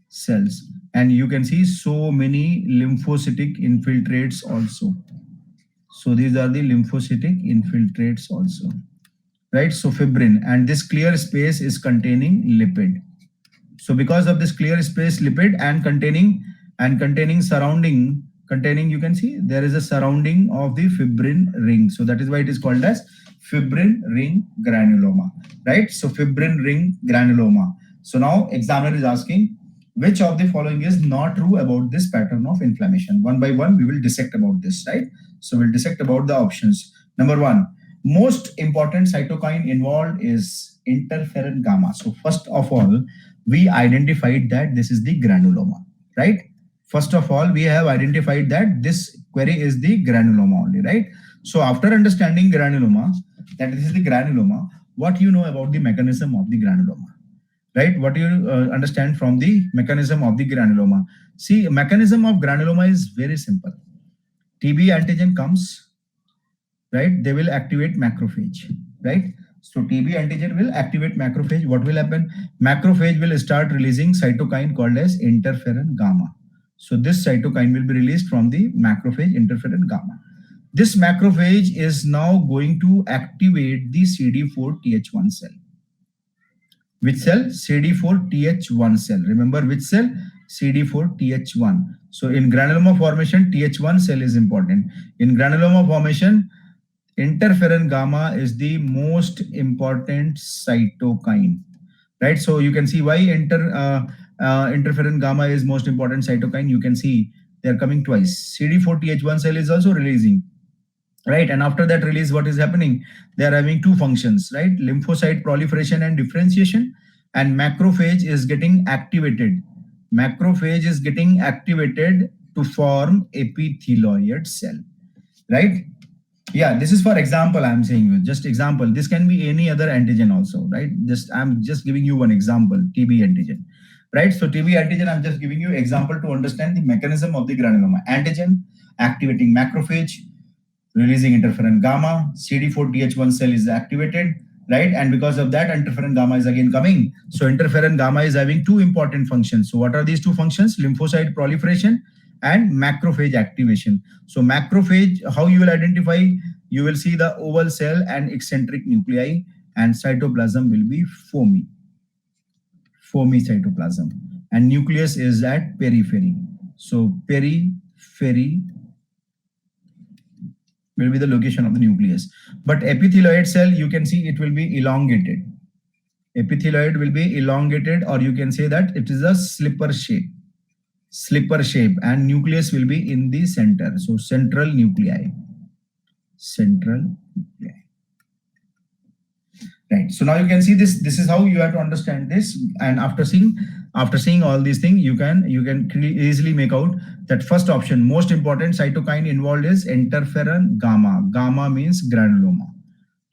cells. And you can see so many lymphocytic infiltrates also. So these are the lymphocytic infiltrates also, right? So fibrin, and this clear space is containing lipid. So because of this clear space lipid and containing surrounding, you can see there is a surrounding of the fibrin ring. So that is why it is called as fibrin ring granuloma, right? So fibrin ring granuloma. So now examiner is asking, which of the following is not true about this pattern of inflammation? One by one, we will dissect about this, right? So we'll dissect about the options. Number one, most important cytokine involved is interferon gamma. So first of all, we identified that this is the granuloma, right? First of all, we have identified that this query is the granuloma only, right? So after understanding granuloma, that this is the granuloma, what you know about the mechanism of the granuloma, right? What you understand from the mechanism of the granuloma? See, mechanism of granuloma is very simple. TB antigen comes, right? They will activate macrophage, right? So TB antigen will activate macrophage. What will happen? Macrophage will start releasing cytokine called as interferon gamma. So this cytokine will be released from the macrophage, interferon gamma. This macrophage is now going to activate the CD4-TH1 cell. Which cell? CD4-TH1 cell. Remember which cell? CD4-TH1. So in granuloma formation, TH1 cell is important. In granuloma formation, interferon gamma is the most important cytokine, right? So you can see why interferon gamma is most important cytokine. You can see they're coming twice. CD4-TH1 cell is also releasing, right? And after that release, what is happening? They are having two functions, right? Lymphocyte proliferation and differentiation, and macrophage is getting activated. Macrophage is getting activated to form epithelioid cell, right? Yeah, this is for example, I'm saying you, just example. This can be any other antigen also, right? I'm just giving you one example, TB antigen, right? So TB antigen, I'm just giving you example to understand the mechanism of the granuloma. Antigen activating macrophage, releasing interferon gamma, CD4-TH1 cell is activated, right? And because of that, interferon gamma is again coming. So interferon gamma is having two important functions. So what are these two functions? Lymphocyte proliferation and macrophage activation. So macrophage, how you will identify? You will see the oval cell and eccentric nuclei, and cytoplasm will be foamy cytoplasm, and nucleus is at periphery. So periphery will be the location of the nucleus. But epithelioid cell, you can see it will be elongated. Epithelioid will be elongated, or you can say that it is a slipper shape, and nucleus will be in the center. So central nuclei. Right. So now you can see this. This is how you have to understand this. And after seeing all these things, you can easily make out that first option, most important cytokine involved is interferon gamma. Gamma means granuloma,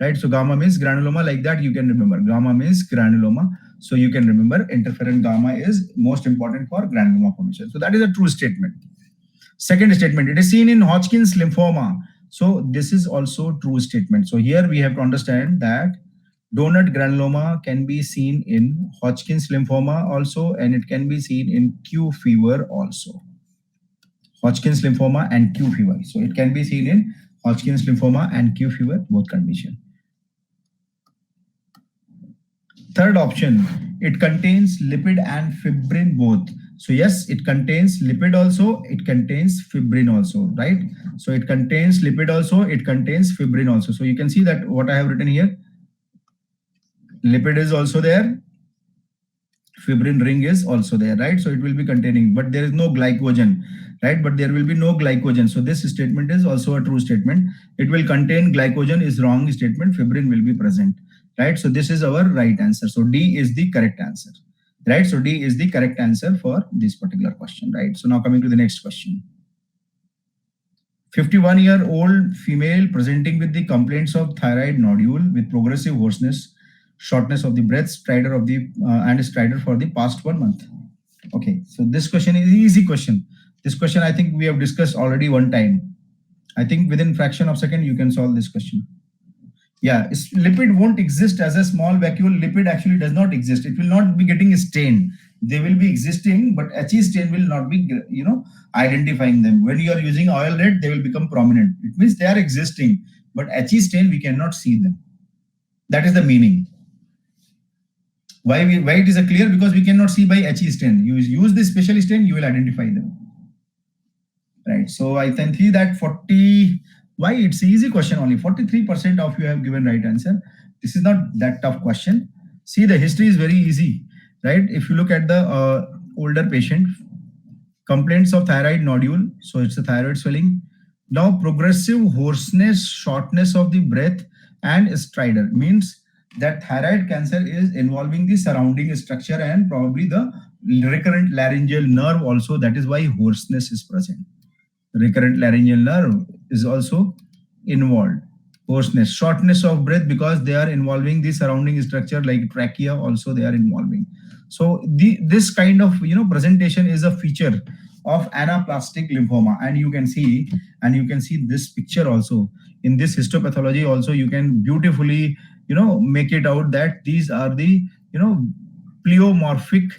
right? So gamma means granuloma, like that you can remember. Gamma means granuloma. So you can remember interferon gamma is most important for granuloma formation. So that is a true statement. Second statement, it is seen in Hodgkin's lymphoma. So this is also true statement. So here we have to understand that donut granuloma can be seen in Hodgkin's lymphoma also, and it can be seen in Q fever also. Hodgkin's lymphoma and Q fever. So it can be seen in Hodgkin's lymphoma and Q fever, both condition. Third option, it contains lipid and fibrin both. So yes, it contains lipid also, it contains fibrin also, right? So it contains lipid also, it contains fibrin also. So you can see that what I have written here, lipid is also there, fibrin ring is also there, right? So it will be containing, but there is no glycogen, right? But there will be no glycogen. So this statement is also a true statement. It will contain glycogen is wrong statement, fibrin will be present, right? So this is our right answer. So D is the correct answer, right? So D is the correct answer for this particular question, right? So now coming to the next question. 51-year-old female presenting with the complaints of thyroid nodule with progressive hoarseness, shortness of the breath, stridor of the and stridor for the past 1 month. Okay, so this question is an easy question. This question I think we have discussed already one time. I think within fraction of second you can solve this question. Yeah, lipid won't exist as a small vacuole. Lipid actually does not exist. It will not be getting stained. They will be existing, but He stain will not be, identifying them. When you are using oil red, they will become prominent. It means they are existing, but He stain, we cannot see them. That is the meaning. Why it is a clear? Because we cannot see by He stain. You use this special stain, you will identify them. Right. So I can see that 40. Why it's easy question only. 43% of you have given right answer. This is not that tough question. See, the history is very easy, right? If you look at the older patient, complaints of thyroid nodule, so it's a thyroid swelling. Now progressive hoarseness, shortness of the breath, and stridor means that thyroid cancer is involving the surrounding structure and probably the recurrent laryngeal nerve also. That is why hoarseness is present. Recurrent laryngeal nerve is also involved. Hoarseness, shortness of breath, because they are involving the surrounding structure like trachea also they are involving. So this kind of presentation is a feature of anaplastic lymphoma, and you can see this picture also in this histopathology also. You can beautifully make it out that these are the pleomorphic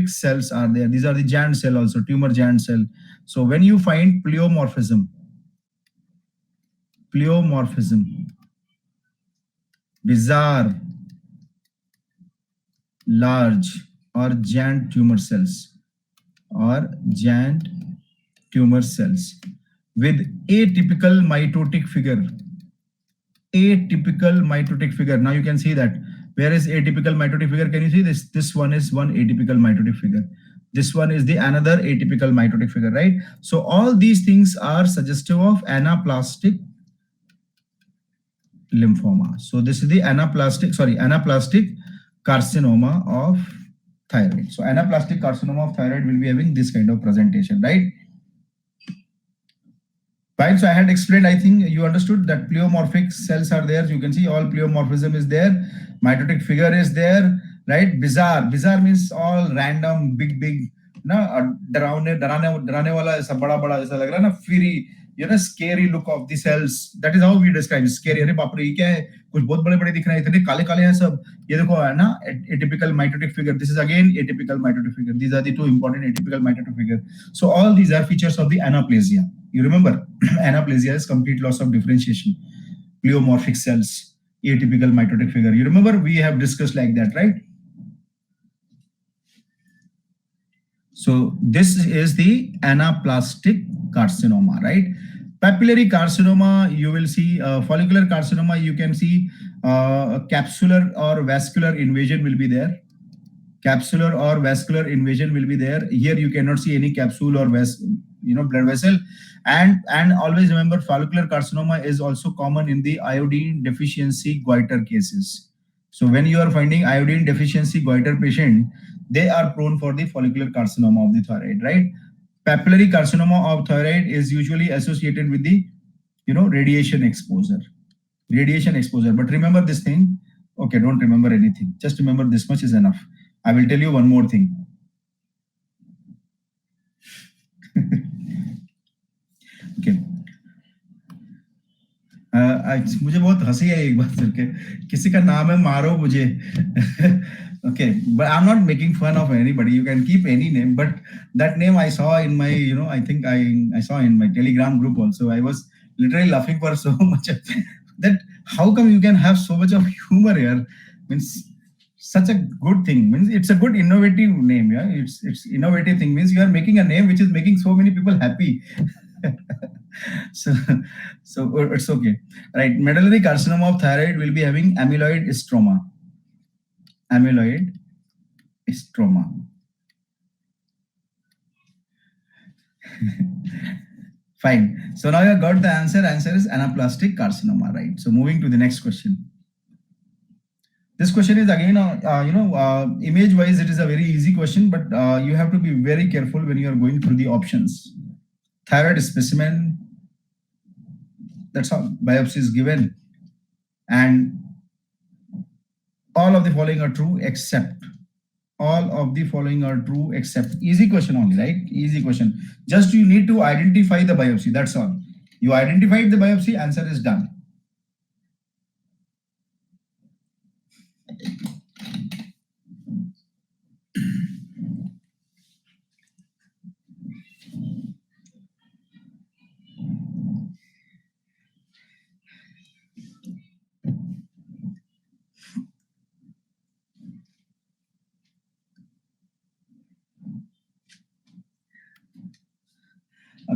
cells are there. These are the giant cell also, tumor giant cell. So when you find pleomorphism, bizarre, large or giant tumor cells, with atypical mitotic figure. Now you can see that. Where is atypical mitotic figure? Can you see this? This one is one atypical mitotic figure. This one is the another atypical mitotic figure, right? So all these things are suggestive of anaplastic lymphoma. So this is the anaplastic carcinoma of thyroid. So anaplastic carcinoma of thyroid will be having this kind of presentation, right? Right, so I had explained, I think you understood that pleomorphic cells are there. You can see all pleomorphism is there. Mitotic figure is there, right? Bizarre means all random, big, na डराने वाला ऐसा बड़ा ऐसा लग रहा है ना, fiery, scary look of the cells. That is how we describe scary. अरे बाप रे, ये क्या है? कुछ बहुत बड़े दिख रहे हैं, इतने काले हैं सब. ये देखो है ना, atypical mitotic figure. This is again atypical mitotic figure. These are the two important atypical mitotic figure. So all these are features of the anaplasia. You remember, anaplasia is complete loss of differentiation. Pleomorphic cells, atypical mitotic figure. You remember we have discussed like that, right? So this is the anaplastic carcinoma, right? Papillary carcinoma, you will see follicular carcinoma, you can see capsular or vascular invasion will be there. Capsular or vascular invasion will be there. Here you cannot see any capsule or blood vessel. And always remember, follicular carcinoma is also common in the iodine deficiency goiter cases. So when you are finding iodine deficiency goiter patient, they are prone for the follicular carcinoma of the thyroid, right? Papillary carcinoma of thyroid is usually associated with the radiation exposure. But remember this thing. Okay, don't remember anything. Just remember this much is enough. I will tell you one more thing. Okay. मुझे बहुत हंसी है एक बात सुन के, किसी का नाम है मारो मुझे. Okay, but I'm not making fun of anybody. You can keep any name, but that name I saw in my, I think I saw in my Telegram group also. I was literally laughing for so much that how come you can have so much of humor here? Means such a good thing. Means it's a good innovative name. Yeah, it's innovative thing. Means you are making a name which is making so many people happy. So it's okay, right? Medullary carcinoma of thyroid will be having amyloid stroma. Fine. So now you have got the answer. Answer is anaplastic carcinoma, right? So moving to the next question. This question is again, image-wise, it is a very easy question, but you have to be very careful when you are going through the options. Thyroid specimen, that's how biopsy is given, and all of the following are true except. Easy question only, right? Easy question. Just you need to identify the biopsy. That's all. You identified the biopsy, answer is done.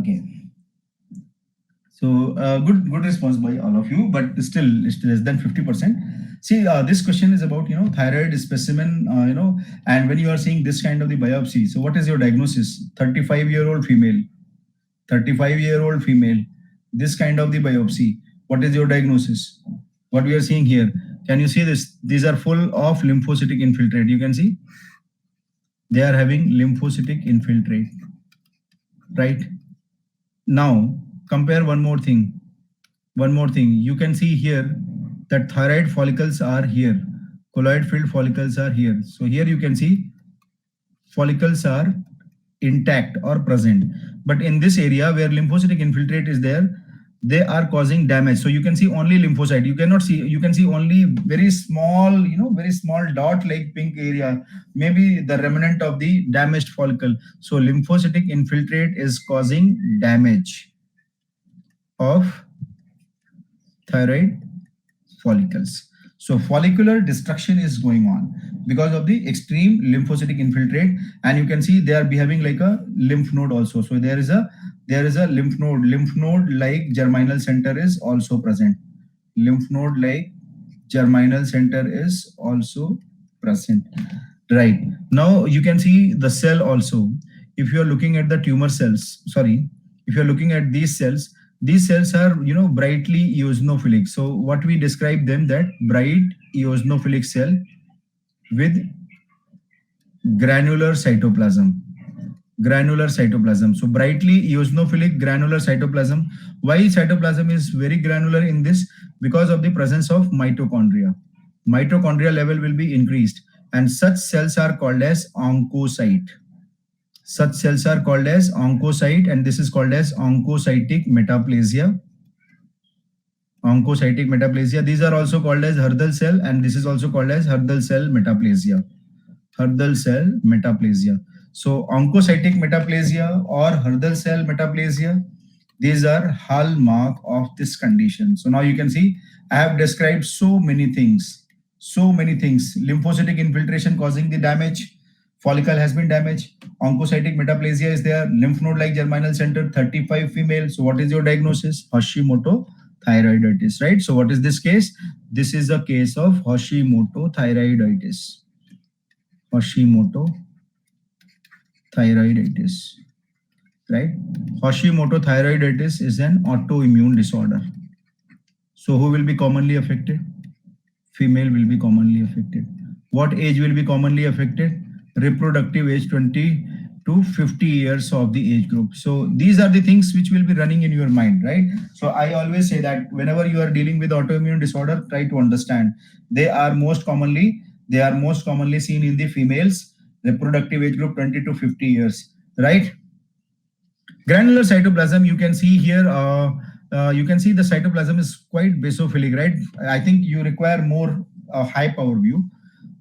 Okay. So good response by all of you, but still it's less than 50%. See, this question is about thyroid specimen, and when you are seeing this kind of the biopsy, so what is your diagnosis? 35-year-old female, 35-year-old female, this kind of the biopsy. What is your diagnosis? What we are seeing here? Can you see this? These are full of lymphocytic infiltrate. You can see they are having lymphocytic infiltrate, right? Now compare one more thing. You can see here that thyroid follicles are here, colloid filled follicles are here. So here you can see follicles are intact or present, but in this area where lymphocytic infiltrate is there, they are causing damage. So you can see only lymphocyte, you cannot see, you can see only very small, very small dot like pink area, maybe the remnant of the damaged follicle. So lymphocytic infiltrate is causing damage of thyroid follicles. So follicular destruction is going on because of the extreme lymphocytic infiltrate, and you can see they are behaving like a lymph node also. So there is a lymph node like germinal center is also present. Lymph node like germinal center is also present. Right. Now you can see the cell also. If you are looking at the tumor cells, if you are looking at these cells are brightly eosinophilic. So what we describe them, that bright eosinophilic cell with granular cytoplasm. So brightly eosinophilic granular cytoplasm. Why cytoplasm is very granular in this? Because of the presence of mitochondria. Mitochondria level will be increased, and such cells are called as oncocyte. Such cells are called as oncocyte, and this is called as oncocytic metaplasia. Oncocytic metaplasia. These are also called as Hurdle cell, and this is also called as Hurdle cell metaplasia. Hurdle cell metaplasia. So oncocytic metaplasia or Hurdle cell metaplasia, these are hallmark of this condition. So now you can see I have described so many things. Lymphocytic infiltration causing the damage. Follicle has been damaged. Oncocytic metaplasia is there. Lymph node like germinal center, 35 female. So what is your diagnosis? Hashimoto thyroiditis, right? So what is this case? This is a case of Hashimoto thyroiditis. Hashimoto thyroiditis, right? Hashimoto thyroiditis is an autoimmune disorder. So who will be commonly affected? Female will be commonly affected. What age will be commonly affected? Reproductive age 20 to 50 years of the age group. So these are the things which will be running in your mind, right? So I always say that whenever you are dealing with autoimmune disorder, try to understand they are most commonly seen in the females, reproductive age group 20 to 50 years, right? Granular cytoplasm, you can see here, you can see the cytoplasm is quite basophilic, right? I think you require more high power view.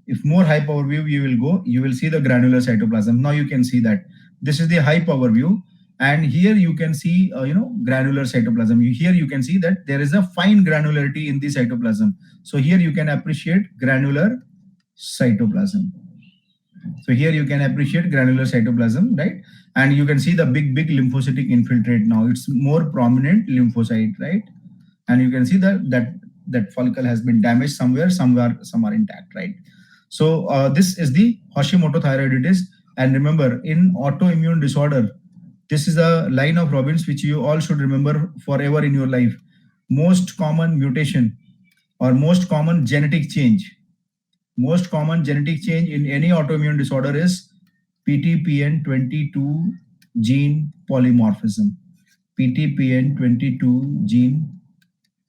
If more high power view you will go, you will see the granular cytoplasm. Now you can see that this is the high power view, and here you can see granular cytoplasm. Here you can see that there is a fine granularity in the cytoplasm. So here you can appreciate granular cytoplasm. So here you can appreciate granular cytoplasm, right? And you can see the big lymphocytic infiltrate. Now it's more prominent lymphocyte, right? And you can see that follicle has been damaged somewhere, some are intact, right? So this is the Hashimoto thyroiditis. And remember, in autoimmune disorder, this is a line of Robbins which you all should remember forever in your life. Most common mutation or most common genetic change in any autoimmune disorder is PTPN22 gene polymorphism. PTPN22 gene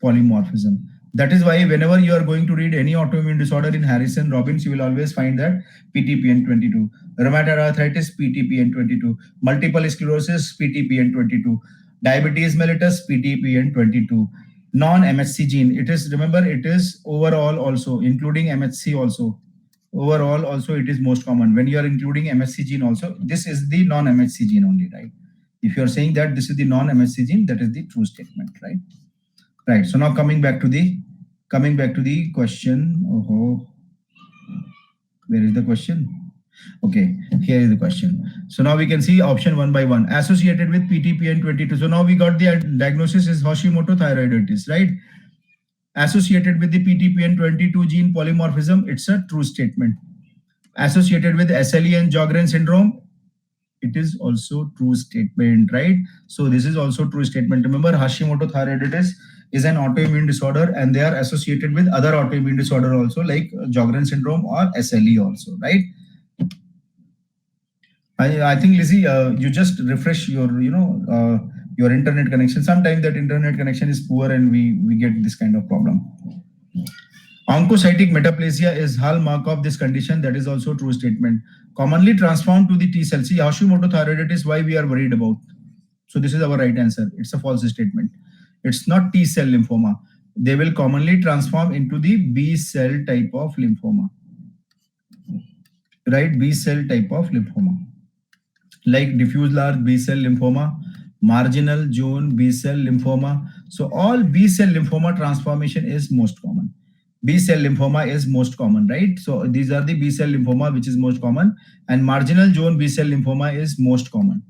polymorphism. That is why whenever you are going to read any autoimmune disorder in Harrison, Robbins, you will always find that PTPN22. Rheumatoid arthritis, PTPN22. Multiple sclerosis, PTPN22. Diabetes mellitus, PTPN22. Non-MHC gene, it is overall also, including MHC also. Overall also it is most common. When you are including MHC gene also, this is the non-MHC gene only, right? If you are saying that this is the non-MHC gene, that is the true statement, right? Right. So now coming back to the question. Where is the question? Okay, here is the question. So now we can see option one by one. Associated with PTPN22. So now we got the diagnosis is Hashimoto thyroiditis, right? Associated with the PTPN22 gene polymorphism, it's a true statement. Associated with SLE and Sjogren syndrome, it is also true statement, right? So this is also true statement. Remember, Hashimoto thyroiditis is an autoimmune disorder, and they are associated with other autoimmune disorder also, like Sjogren syndrome or SLE also, right? I think, Lizzie, you just refresh your internet connection. Sometimes that internet connection is poor and we get this kind of problem. Oncocytic metaplasia is hallmark of this condition. That is also true statement. Commonly transformed to the T cell. See, Hashimoto thyroiditis, why we are worried about. So this is our right answer. It's a false statement. It's not T cell lymphoma. They will commonly transform into the B cell type of lymphoma. Right? B cell type of lymphoma. Like diffuse large B cell lymphoma, marginal zone B cell lymphoma. So all B cell lymphoma transformation is most common. B cell lymphoma is most common, right? So these are the B cell lymphoma which is most common, and marginal zone B cell lymphoma is most common.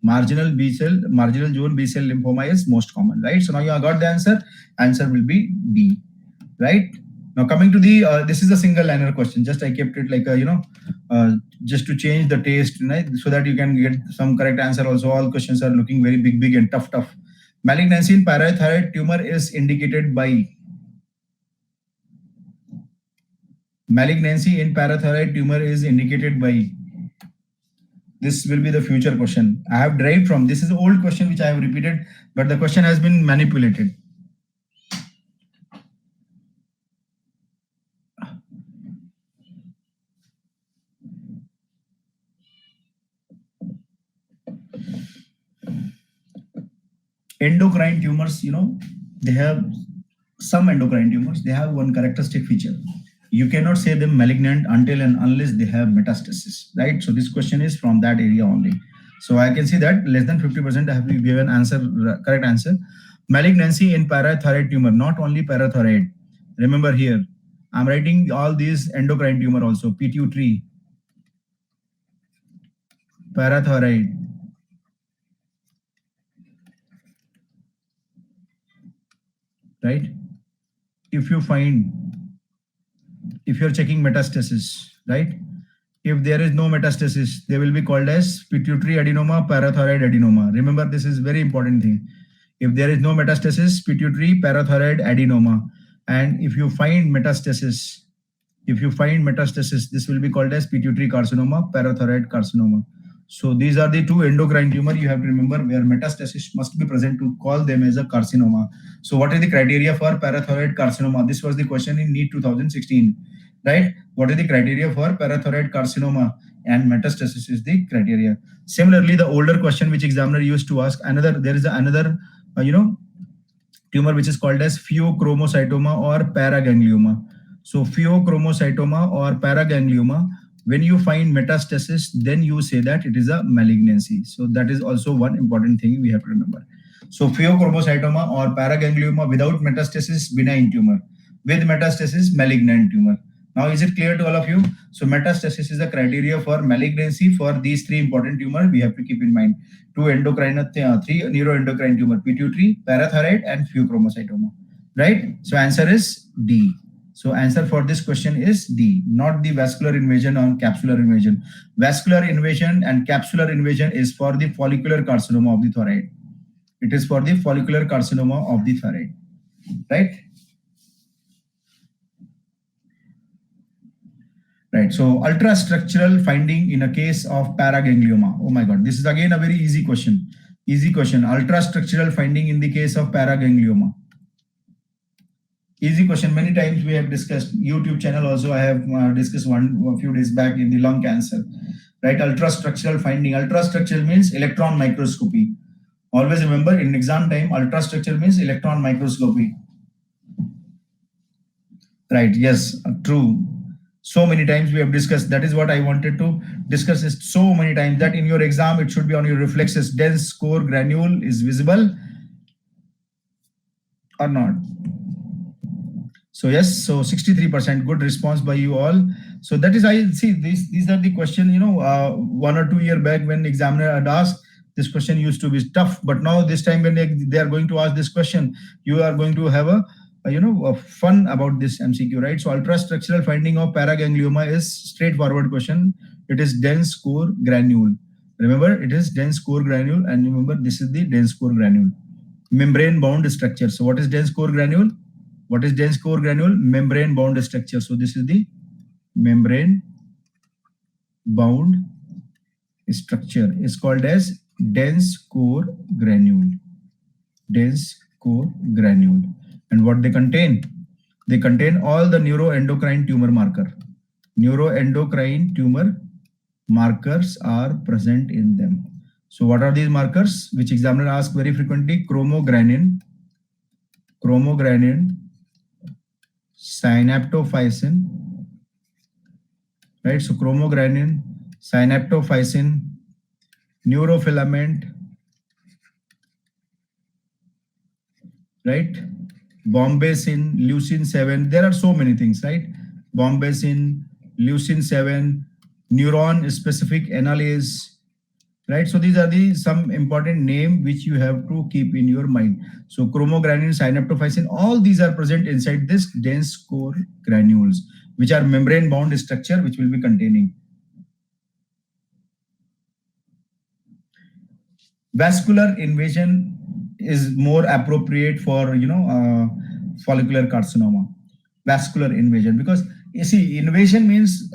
Marginal zone B cell lymphoma is most common, right? So now you have got the answer. Answer will be D, right? Now coming to the this is a single liner question. Just I kept it like a just to change the taste, right? So that you can get some correct answer. Also, all questions are looking very big and tough. Malignancy in parathyroid tumor is indicated by. Malignancy in parathyroid tumor is indicated by. This will be the future question. I have derived from. This is an old question which I have repeated, but the question has been manipulated. Endocrine tumors, they have some endocrine tumors. They have one characteristic feature. You cannot say them malignant until and unless they have metastasis, right? So this question is from that area only. So I can see that less than 50% have given answer, correct answer. Malignancy in parathyroid tumor, not only parathyroid. Remember here, I'm writing all these endocrine tumor also, pituitary, parathyroid, right? If you're checking metastasis, right? If there is no metastasis, they will be called as pituitary adenoma, parathyroid adenoma. Remember, this is very important thing. If there is no metastasis, pituitary, parathyroid adenoma. And if you find metastasis, this will be called as pituitary carcinoma, parathyroid carcinoma. So these are the two endocrine tumor you have to remember where metastasis must be present to call them as a carcinoma. So what is the criteria for parathyroid carcinoma? This was the question in NEET 2016, right? What is the criteria for parathyroid carcinoma? And metastasis is the criteria. Similarly, the older question which examiner used to ask, there is another tumor which is called as pheochromocytoma or paraganglioma. So pheochromocytoma or paraganglioma, when you find metastasis, then you say that it is a malignancy. So that is also one important thing we have to remember. So pheochromocytoma or paraganglioma without metastasis, benign tumor. With metastasis, malignant tumor. Now, is it clear to all of you? So metastasis is the criteria for malignancy for these three important tumors we have to keep in mind. Three neuroendocrine tumor, pituitary, parathyroid, and pheochromocytoma. Right? So answer is D. So answer for this question is D, not the vascular invasion or capsular invasion. Vascular invasion and capsular invasion is for the follicular carcinoma of the thyroid. It is for the follicular carcinoma of the thyroid, right? Right. So ultrastructural finding in a case of paraganglioma. Oh my God, this is again a very easy question. Easy question. Ultrastructural finding in the case of paraganglioma. Easy question. Many times we have discussed. YouTube channel also I have discussed a few days back in the lung cancer. Right. Ultrastructural finding. Ultrastructural means electron microscopy. Always remember in exam time, ultrastructure means electron microscopy. Right. Yes. True. So many times we have discussed. That is what I wanted to discuss is so many times that in your exam it should be on your reflexes. Dense core granule is visible or not. So yes, so 63% good response by you all. So that is, I see these are the question, 1 or 2 year back when examiner had asked, this question used to be tough, but now this time when they are going to ask this question, you are going to have a fun about this MCQ, right? So ultrastructural finding of paraganglioma is straightforward question. It is dense core granule. Remember, it is dense core granule, and remember this is the dense core granule. Membrane bound structure. So what is dense core granule? What is dense core granule? Membrane bound structure. So this is the membrane bound structure. Is called as dense core granule. Dense core granule. And what they contain? They contain all the neuroendocrine tumor marker. Neuroendocrine tumor markers are present in them. So what are these markers which examiner asks very frequently? Chromogranin, synaptophysin, right? So chromogranin, synaptophysin, neurofilament, right? Bombesin, leucin 7. There are so many things, right? Bombesin, leucin 7, neuron specific enolase, right? So these are some important name which you have to keep in your mind. So chromogranin, synaptophysin, all these are present inside this dense core granules, which are membrane bound structure, which will be containing. Vascular invasion is more appropriate for follicular carcinoma. Vascular invasion, because you see, invasion means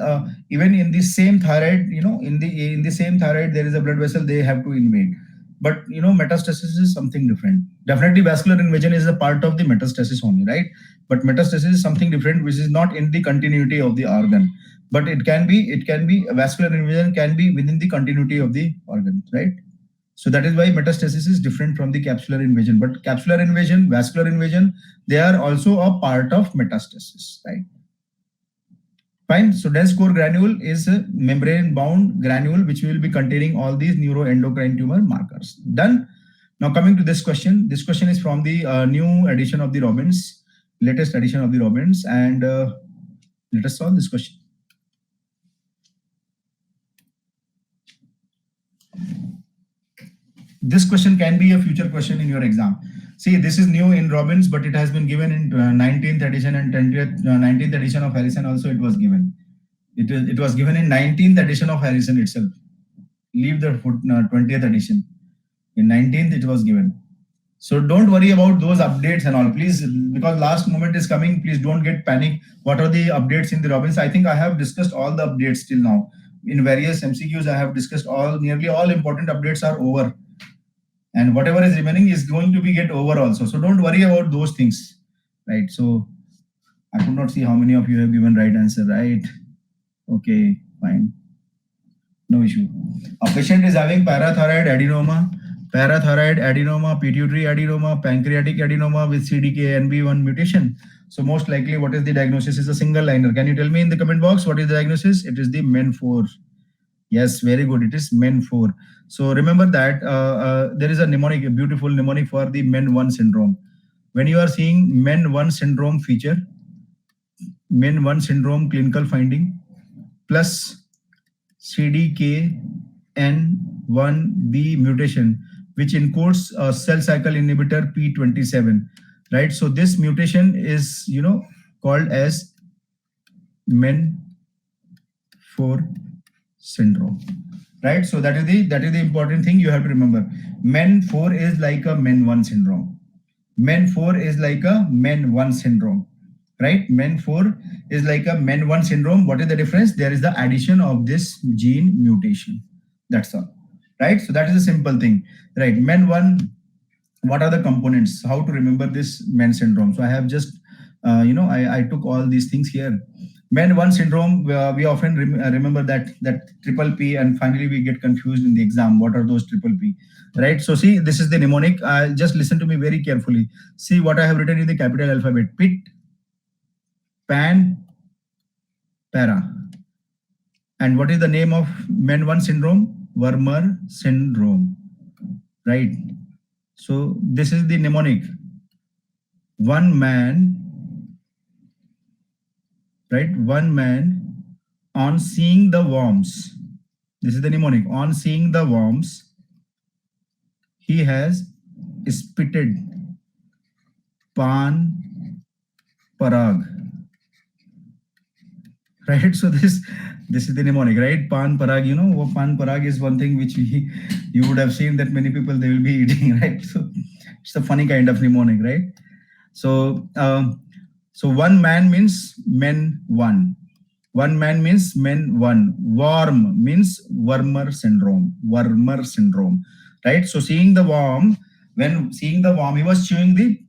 even in the same thyroid, in the same thyroid there is a blood vessel, they have to invade. But metastasis is something different. Definitely vascular invasion is a part of the metastasis only, right? But metastasis is something different, which is not in the continuity of the organ. But it can be vascular invasion can be within the continuity of the organ, right? So that is why metastasis is different from the capsular invasion. But capsular invasion, vascular invasion, they are also a part of metastasis, right? Fine. So dense core granule is a membrane bound granule which will be containing all these neuroendocrine tumor markers. Done. Now coming to this question. This question is from the new edition of the Robbins, latest edition of the Robbins, and let us solve this question. This question can be a future question in your exam. See, this is new in Robbins, but it has been given in 19th edition and 19th edition of Harrison also it was given. It was given in 19th edition of Harrison itself. Leave the 20th edition. In 19th it was given. So don't worry about those updates and all, please, because last moment is coming. Please don't get panic. What are the updates in the Robbins? I think I have discussed all the updates till now. In various MCQs, I have discussed nearly all important updates are over. And whatever is remaining is going to be get over also. So don't worry about those things, right? So I could not see how many of you have given right answer, right? Okay, fine. No issue. A patient is having parathyroid adenoma, pituitary adenoma, pancreatic adenoma with CDKNB1 mutation. So most likely, what is the diagnosis? Is a single liner. Can you tell me in the comment box what is the diagnosis? It is the MEN4. Yes, very good. It is MEN4. So remember that there is a mnemonic, a beautiful mnemonic for the MEN1 syndrome. When you are seeing MEN1 syndrome feature, MEN1 syndrome clinical finding plus CDKN1B mutation, which encodes a cell cycle inhibitor P27, right? So this mutation is, called as MEN4 syndrome, right? So that is the important thing you have to remember. MEN4 is like a MEN1 syndrome. MEN4 is like a MEN1 syndrome, right? MEN4 is like a MEN1 syndrome. What is the difference? There is the addition of this gene mutation. That's all, right? So that is a simple thing, right? MEN1, what are the components? How to remember this MEN syndrome? So I have just, I took all these things here. MEN1 syndrome, we often remember that triple P, and finally we get confused in the exam. What are those triple P, right? So see, this is the mnemonic. Just listen to me very carefully. See what I have written in the capital alphabet: PIT, PAN, PARA. And what is the name of MEN1 syndrome? Wermer syndrome, right? So this is the mnemonic. One man, right? One man, On seeing the worms, this is the mnemonic. On seeing the worms, he has spitted pan parag. Right, so this is the mnemonic, right? Pan parag, pan parag is one thing which you would have seen that many people they will be eating, right? So it's a funny kind of mnemonic, right? So so one man means men one. One man means men one. Worm means wormer syndrome. Wormer syndrome. Right? So seeing the worm, when seeing the worm, he was chewing the,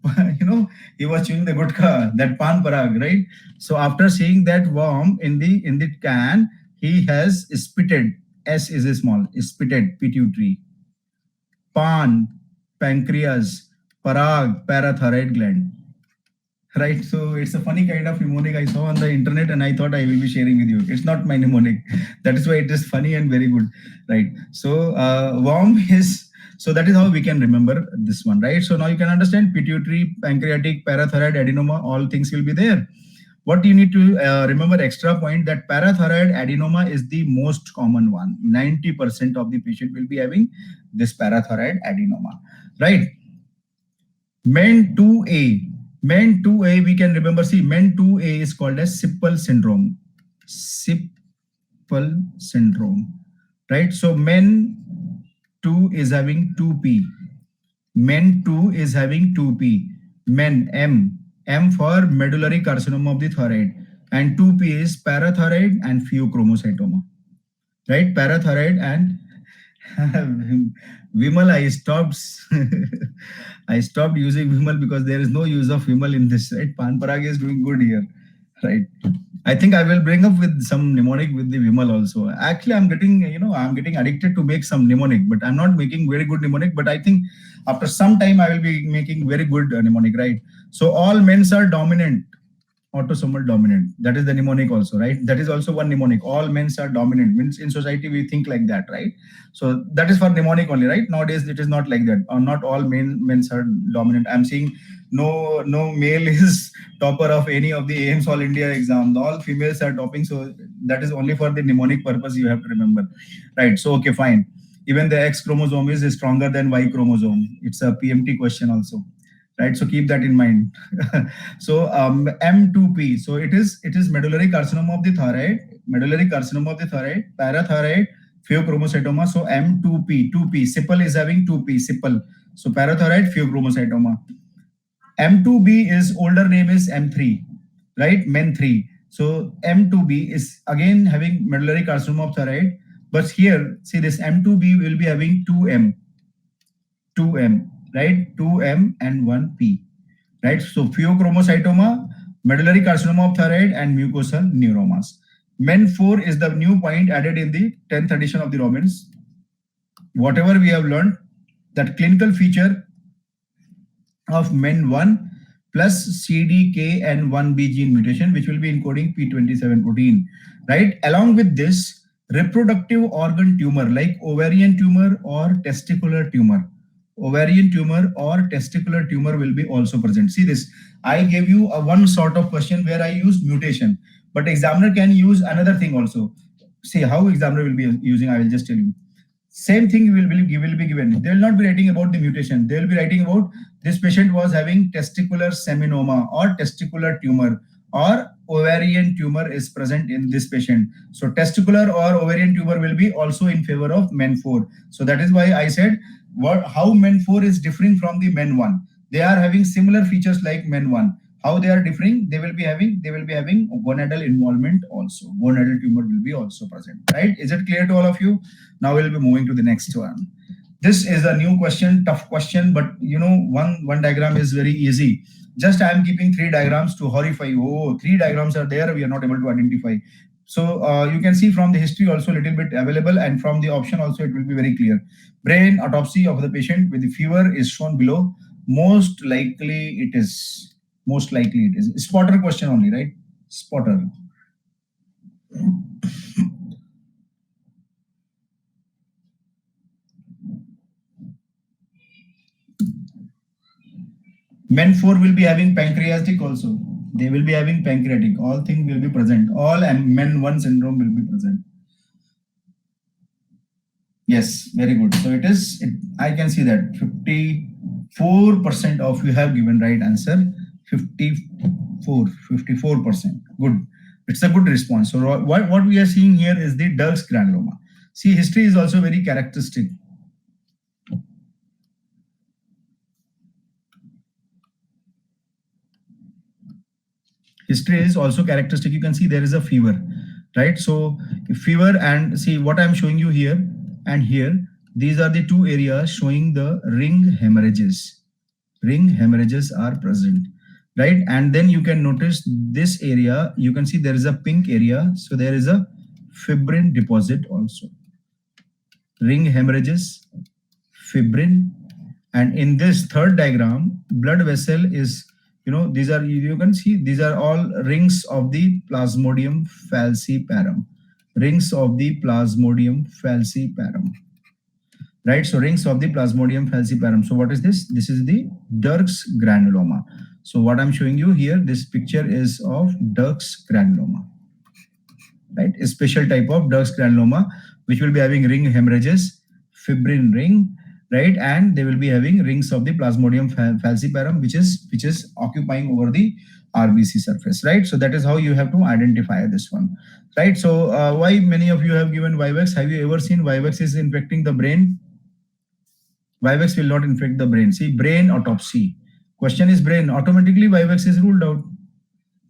he was chewing the gutka, that pan parag, right? So after seeing that worm in the can, he has spitted. S is a small, spitted, pituitary. Pan, pancreas, parag, parathyroid gland. Right, so it's a funny kind of mnemonic I saw on the internet and I thought I will be sharing with you. It's not my mnemonic. That is why it is funny and very good. Right, so worm is, so that is how we can remember this one, right? So now you can understand pituitary, pancreatic, parathyroid, adenoma, all things will be there. What you need to remember, extra point, that parathyroid adenoma is the most common one. 90% of the patient will be having this parathyroid adenoma, right? Men 2A. Men 2A, we can remember, see, Men 2A is called as Sippel syndrome. Sippel syndrome, right? So Men 2 is having 2P. Men 2 is having 2P. Men, M for medullary carcinoma of the thyroid. And 2P is parathyroid and pheochromocytoma, right? Parathyroid and Vimal, I stopped using Vimal because there is no use of Vimal in this, right? Pan Parag is doing good here, right? I think I will bring up with some mnemonic with the Vimal also. Actually, I'm getting addicted to make some mnemonic, but I'm not making very good mnemonic. But I think after some time I will be making very good mnemonic, right? So all men's are dominant, autosomal dominant. That is the mnemonic also, right? That is also one mnemonic. All men's are dominant. Means in society we think like that, right? So that is for mnemonic only, right? Nowadays it is not like that. Or not all men's are dominant. I'm seeing no male is topper of any of the AIIMS All India exam. All females are topping. So that is only for the mnemonic purpose you have to remember, right? So okay, fine. Even the X chromosome is stronger than Y chromosome. It's a PMT question also, right? So keep that in mind. So M2P. So it is medullary carcinoma of the thyroid, parathyroid, pheochromocytoma. So M2P, 2P. Sippel is having 2P, Sippel. So parathyroid, pheochromocytoma. M2B is older name is M3, right? Men3. So M2B is again having medullary carcinoma of thyroid, but here see this M2B will be having 2M, right? 2M and 1P, right? So pheochromocytoma, medullary carcinoma of thyroid, and mucosal neuromas. Men4 is the new point added in the 10th edition of the Robbins. Whatever we have learned, that clinical feature of Men1 plus CDKN1B gene mutation, which will be encoding P27 protein, right? Along with this, reproductive organ tumor like ovarian tumor or testicular tumor. Ovarian tumor or testicular tumor will be also present. See this, I gave you a one sort of question where I used mutation, but examiner can use another thing also. See how examiner will be using, I will just tell you. Same thing will be given. They will not be writing about the mutation. They will be writing about this patient was having testicular seminoma or testicular tumor, or ovarian tumor is present in this patient. So testicular or ovarian tumor will be also in favor of Men4. So that is why I said how Men4 is differing from the Men1. They are having similar features like Men1. How they are differing? They will be having gonadal involvement also. Gonadal tumor will be also present, right? Is it clear to all of you? Now we'll be moving to the next one. This is a new question, tough question, but one diagram is very easy. Just I am keeping 3 diagrams to horrify you. Oh, 3 diagrams are there, we are not able to identify. So you can see from the history also a little bit available, and from the option also it will be very clear. Brain autopsy of the patient with the fever is shown below. Most likely it is. Spotter question only, right? Spotter. Men4 will be having pancreatic also. They will be having pancreatic. All things will be present. All MEN1 syndrome will be present. Yes, very good. So it is, I can see that 54% of you have given right answer. 54%. Good. It's a good response. So what we are seeing here is the Dirk's granuloma. See, history is also very characteristic. History is also characteristic. You can see there is a fever, right? So fever, and see what I'm showing you here and here, these are the two areas showing the ring hemorrhages. Ring hemorrhages are present, right? And then you can notice this area, you can see there is a pink area. So there is a fibrin deposit also. Ring hemorrhages, fibrin. And in this third diagram, blood vessel is, these are, you can see, these are all rings of the Plasmodium falciparum. Rings of the Plasmodium falciparum. Right, so rings of the Plasmodium falciparum. So what is this? This is the Dirk's granuloma. So what I'm showing you here, this picture is of Dirk's granuloma. Right, a special type of Dirk's granuloma, which will be having ring hemorrhages, fibrin ring, right, and they will be having rings of the Plasmodium falciparum, which is occupying over the RBC surface, right? So that is how you have to identify this one, right? So why many of you have given Vivex? Have you ever seen Vivex is infecting the brain? Vivex will not infect the brain. See, brain autopsy. Question is brain. Automatically Vivex is ruled out,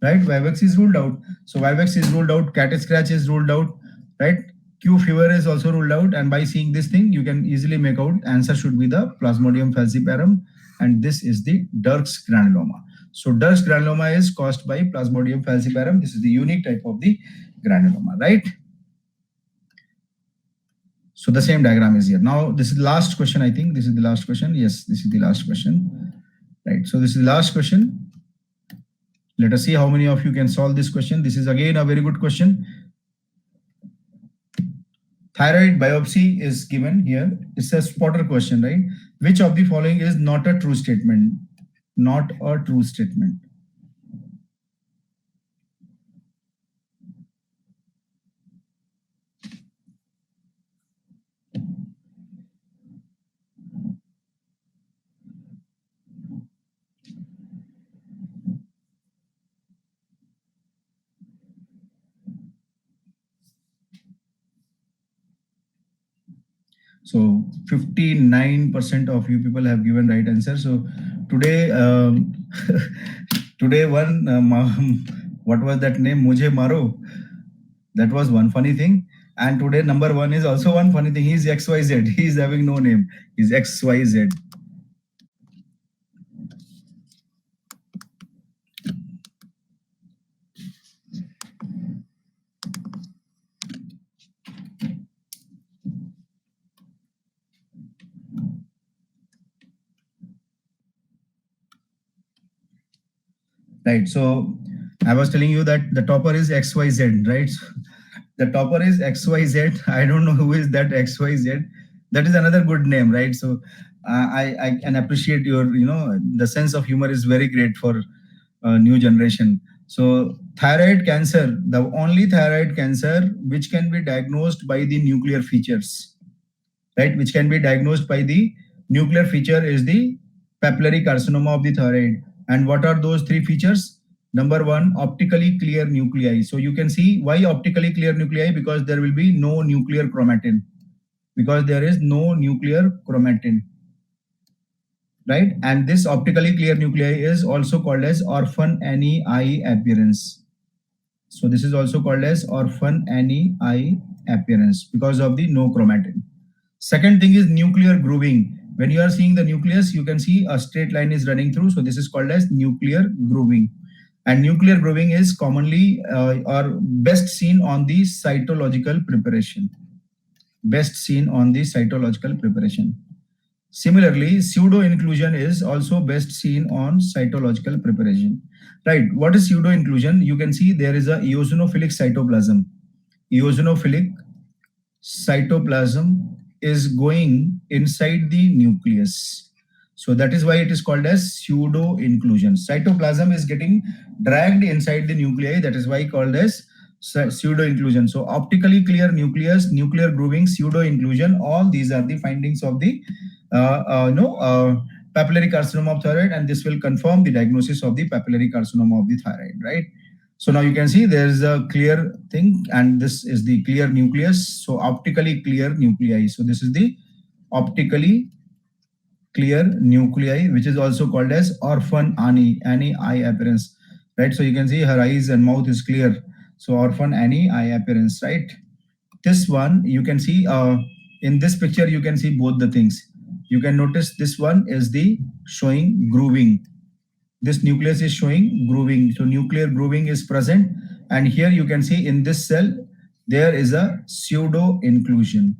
right? Vivex is ruled out. So Vivex is ruled out. Cat scratch is ruled out, right? Q fever is also ruled out. And by seeing this thing, you can easily make out answer should be the Plasmodium falciparum. And this is the Dirk's granuloma. So Dirk's granuloma is caused by Plasmodium falciparum. This is the unique type of the granuloma, right? So the same diagram is here. Now, this is the last question, I think. This is the last question. Yes, this is the last question. Right. So this is the last question. Let us see how many of you can solve this question. This is again a very good question. Thyroid biopsy is given here. It's a spotter question, right? Which of the following is not a true statement? Not a true statement. So 59% of you people have given right answer. So today, today one, what was that name? Mujhe Maro. That was one funny thing. And today number one is also one funny thing. He's XYZ. He's having no name. He's XYZ. Right. So I was telling you that the topper is XYZ, right? So the topper is XYZ. I don't know who is that XYZ. That is another good name, right? So I can appreciate your, the sense of humor is very great for new generation. So thyroid cancer, the only thyroid cancer which can be diagnosed by the nuclear features, right? Which can be diagnosed by the nuclear feature is the papillary carcinoma of the thyroid. And what are those three features? Number one, optically clear nuclei. So you can see why optically clear nuclei, because there will be no nuclear chromatin. Because there is no nuclear chromatin. Right? And this optically clear nuclei is also called as orphan any eye appearance. So this is also called as orphan any eye appearance because of the no chromatin. Second thing is nuclear grooving. When you are seeing the nucleus, you can see a straight line is running through. So this is called as nuclear grooving. And nuclear grooving is commonly or best seen on the cytological preparation. Best seen on the cytological preparation. Similarly, pseudo-inclusion is also best seen on cytological preparation. Right, what is pseudo-inclusion? You can see there is a eosinophilic cytoplasm. Eosinophilic cytoplasm is going inside the nucleus. So that is why it is called as pseudo inclusion. Cytoplasm is getting dragged inside the nuclei. That is why called as pseudo inclusion. So optically clear nucleus, nuclear grooving, pseudo inclusion. All these are the findings of the papillary carcinoma of thyroid, and this will confirm the diagnosis of the papillary carcinoma of the thyroid, right? So now you can see there is a clear thing, and this is the clear nucleus. So optically clear nuclei. So this is the optically clear nuclei, which is also called as orphan Annie eye appearance, right? So you can see her eyes and mouth is clear. So orphan Annie eye appearance, right? This one you can see in this picture, you can see both the things. You can notice this one is the showing grooving. This nucleus is showing grooving. So nuclear grooving is present. And here you can see in this cell, there is a pseudo inclusion.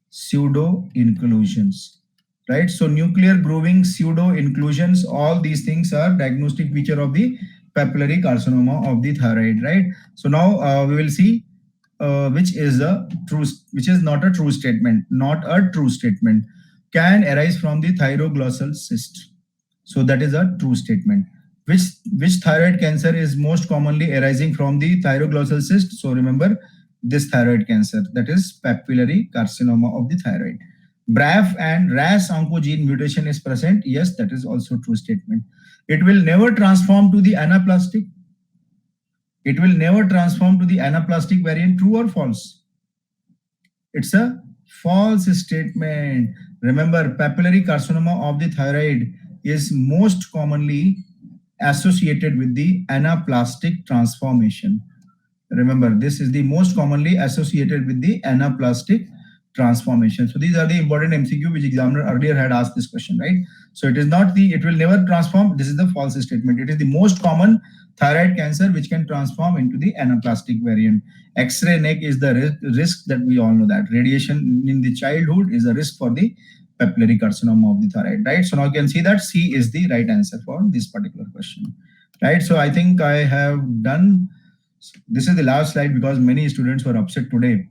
Pseudo inclusions, right? So nuclear grooving, pseudo inclusions, all these things are diagnostic feature of the papillary carcinoma of the thyroid, right? So now we will see which is not a true statement. Not a true statement. Can arise from the thyroglossal cyst. So that is a true statement. Which thyroid cancer is most commonly arising from the thyroglossal cyst? So remember this thyroid cancer, that is papillary carcinoma of the thyroid. BRAF and RAS oncogene mutation is present. Yes, that is also true statement. It will never transform to the anaplastic. It will never transform to the anaplastic variant. True or false? It's a false statement. Remember, papillary carcinoma of the thyroid is most commonly associated with the anaplastic transformation. Remember, this is the most commonly associated with the anaplastic transformation. So these are the important MCQ which examiner earlier had asked this question, right? So it is not the, it will never transform. This is the false statement. It is the most common thyroid cancer which can transform into the anaplastic variant. X-ray neck is the risk that we all know that. Radiation in the childhood is a risk for the papillary carcinoma of the thyroid, right? So now you can see that C is the right answer for this particular question, right? So I think I have done, this is the last slide because many students were upset today.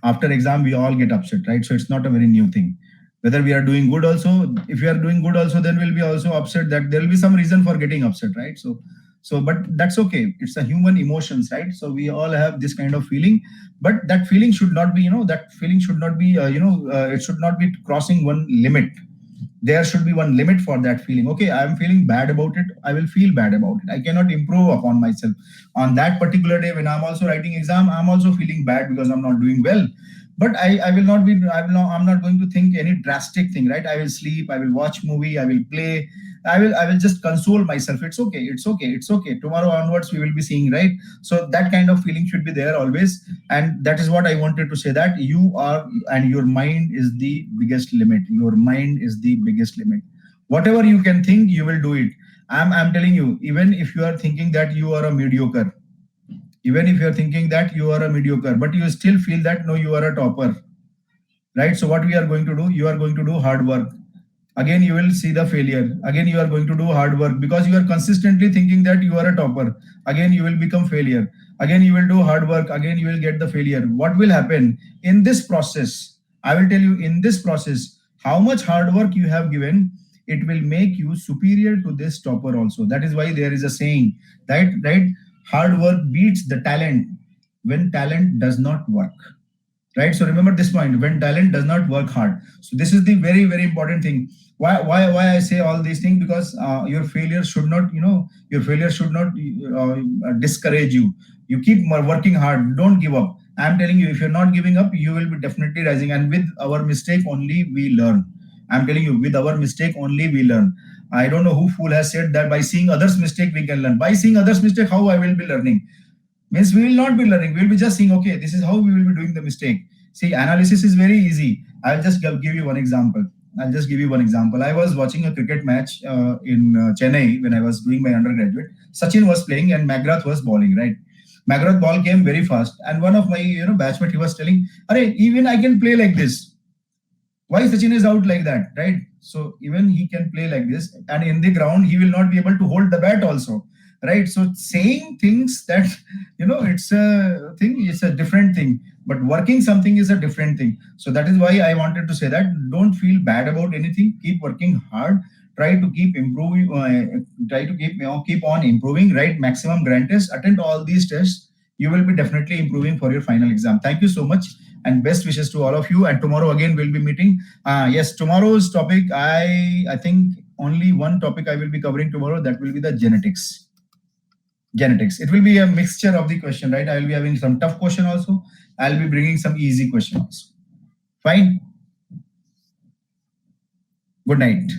After exam, we all get upset, right? So it's not a very new thing. Whether we are doing good also, if we are doing good also, then we'll be also upset that there will be some reason for getting upset, right? But that's okay. It's a human emotions, right? So we all have this kind of feeling, but that feeling should not be, that feeling should not be, it should not be crossing one limit. There should be one limit for that feeling. Okay, I am feeling bad about it. I will feel bad about it. I cannot improve upon myself. On that particular day when I'm also writing exam, I'm also feeling bad because I'm not doing well. But I'm not going to think any drastic thing, right? I will sleep, I will watch movie, I will play, I will just console myself. It's okay. Tomorrow onwards we will be seeing, right? So that kind of feeling should be there always. And that is what I wanted to say, that you are, and your mind is the biggest limit. Your mind is the biggest limit. Whatever you can think, you will do it. I'm telling you, even if you are thinking that you are a mediocre, even if you're thinking that you are a mediocre, but you still feel that no, you are a topper, right? So what we are going to do, you are going to do hard work. Again, you will see the failure. Again, you are going to do hard work because you are consistently thinking that you are a topper. Again, you will become failure. Again, you will do hard work. Again, you will get the failure. What will happen in this process? I will tell you in this process, how much hard work you have given, it will make you superior to this topper also. That is why there is a saying, right? Hard work beats the talent when talent does not work, right? So remember this point, when talent does not work hard. So this is the very, very important thing. Why I say all these things? Because your failure should not, discourage you. You keep working hard. Don't give up. I'm telling you, if you're not giving up, you will be definitely rising. And with our mistake only we learn. I'm telling you, with our mistake only we learn. I don't know who fool has said that by seeing others' mistake we can learn. By seeing others' mistake, how I will be learning? Means we will not be learning. We will be just saying, okay, this is how we will be doing the mistake. See, analysis is very easy. I'll just give you one example. I was watching a cricket match in Chennai when I was doing my undergraduate. Sachin was playing and McGrath was bowling, right? McGrath ball came very fast. And one of my batchmate, he was telling, "Arey, even I can play like this. Why Sachin is out like that, right?" So even he can play like this. And in the ground, he will not be able to hold the bat also. right? So saying things that, it's a thing, it's a different thing, but working something is a different thing. So that is why I wanted to say that don't feel bad about anything, keep working hard, try to keep improving, try to keep on improving, right? Maximum grand test, attend all these tests, you will be definitely improving for your final exam. Thank you so much, and best wishes to all of you. And tomorrow again we'll be meeting. Yes, tomorrow's topic, I think only one topic I will be covering tomorrow, that will be the genetics. It will be a mixture of the question, right? I will be having some tough question also, I'll be bringing some easy question also. Fine. Good night.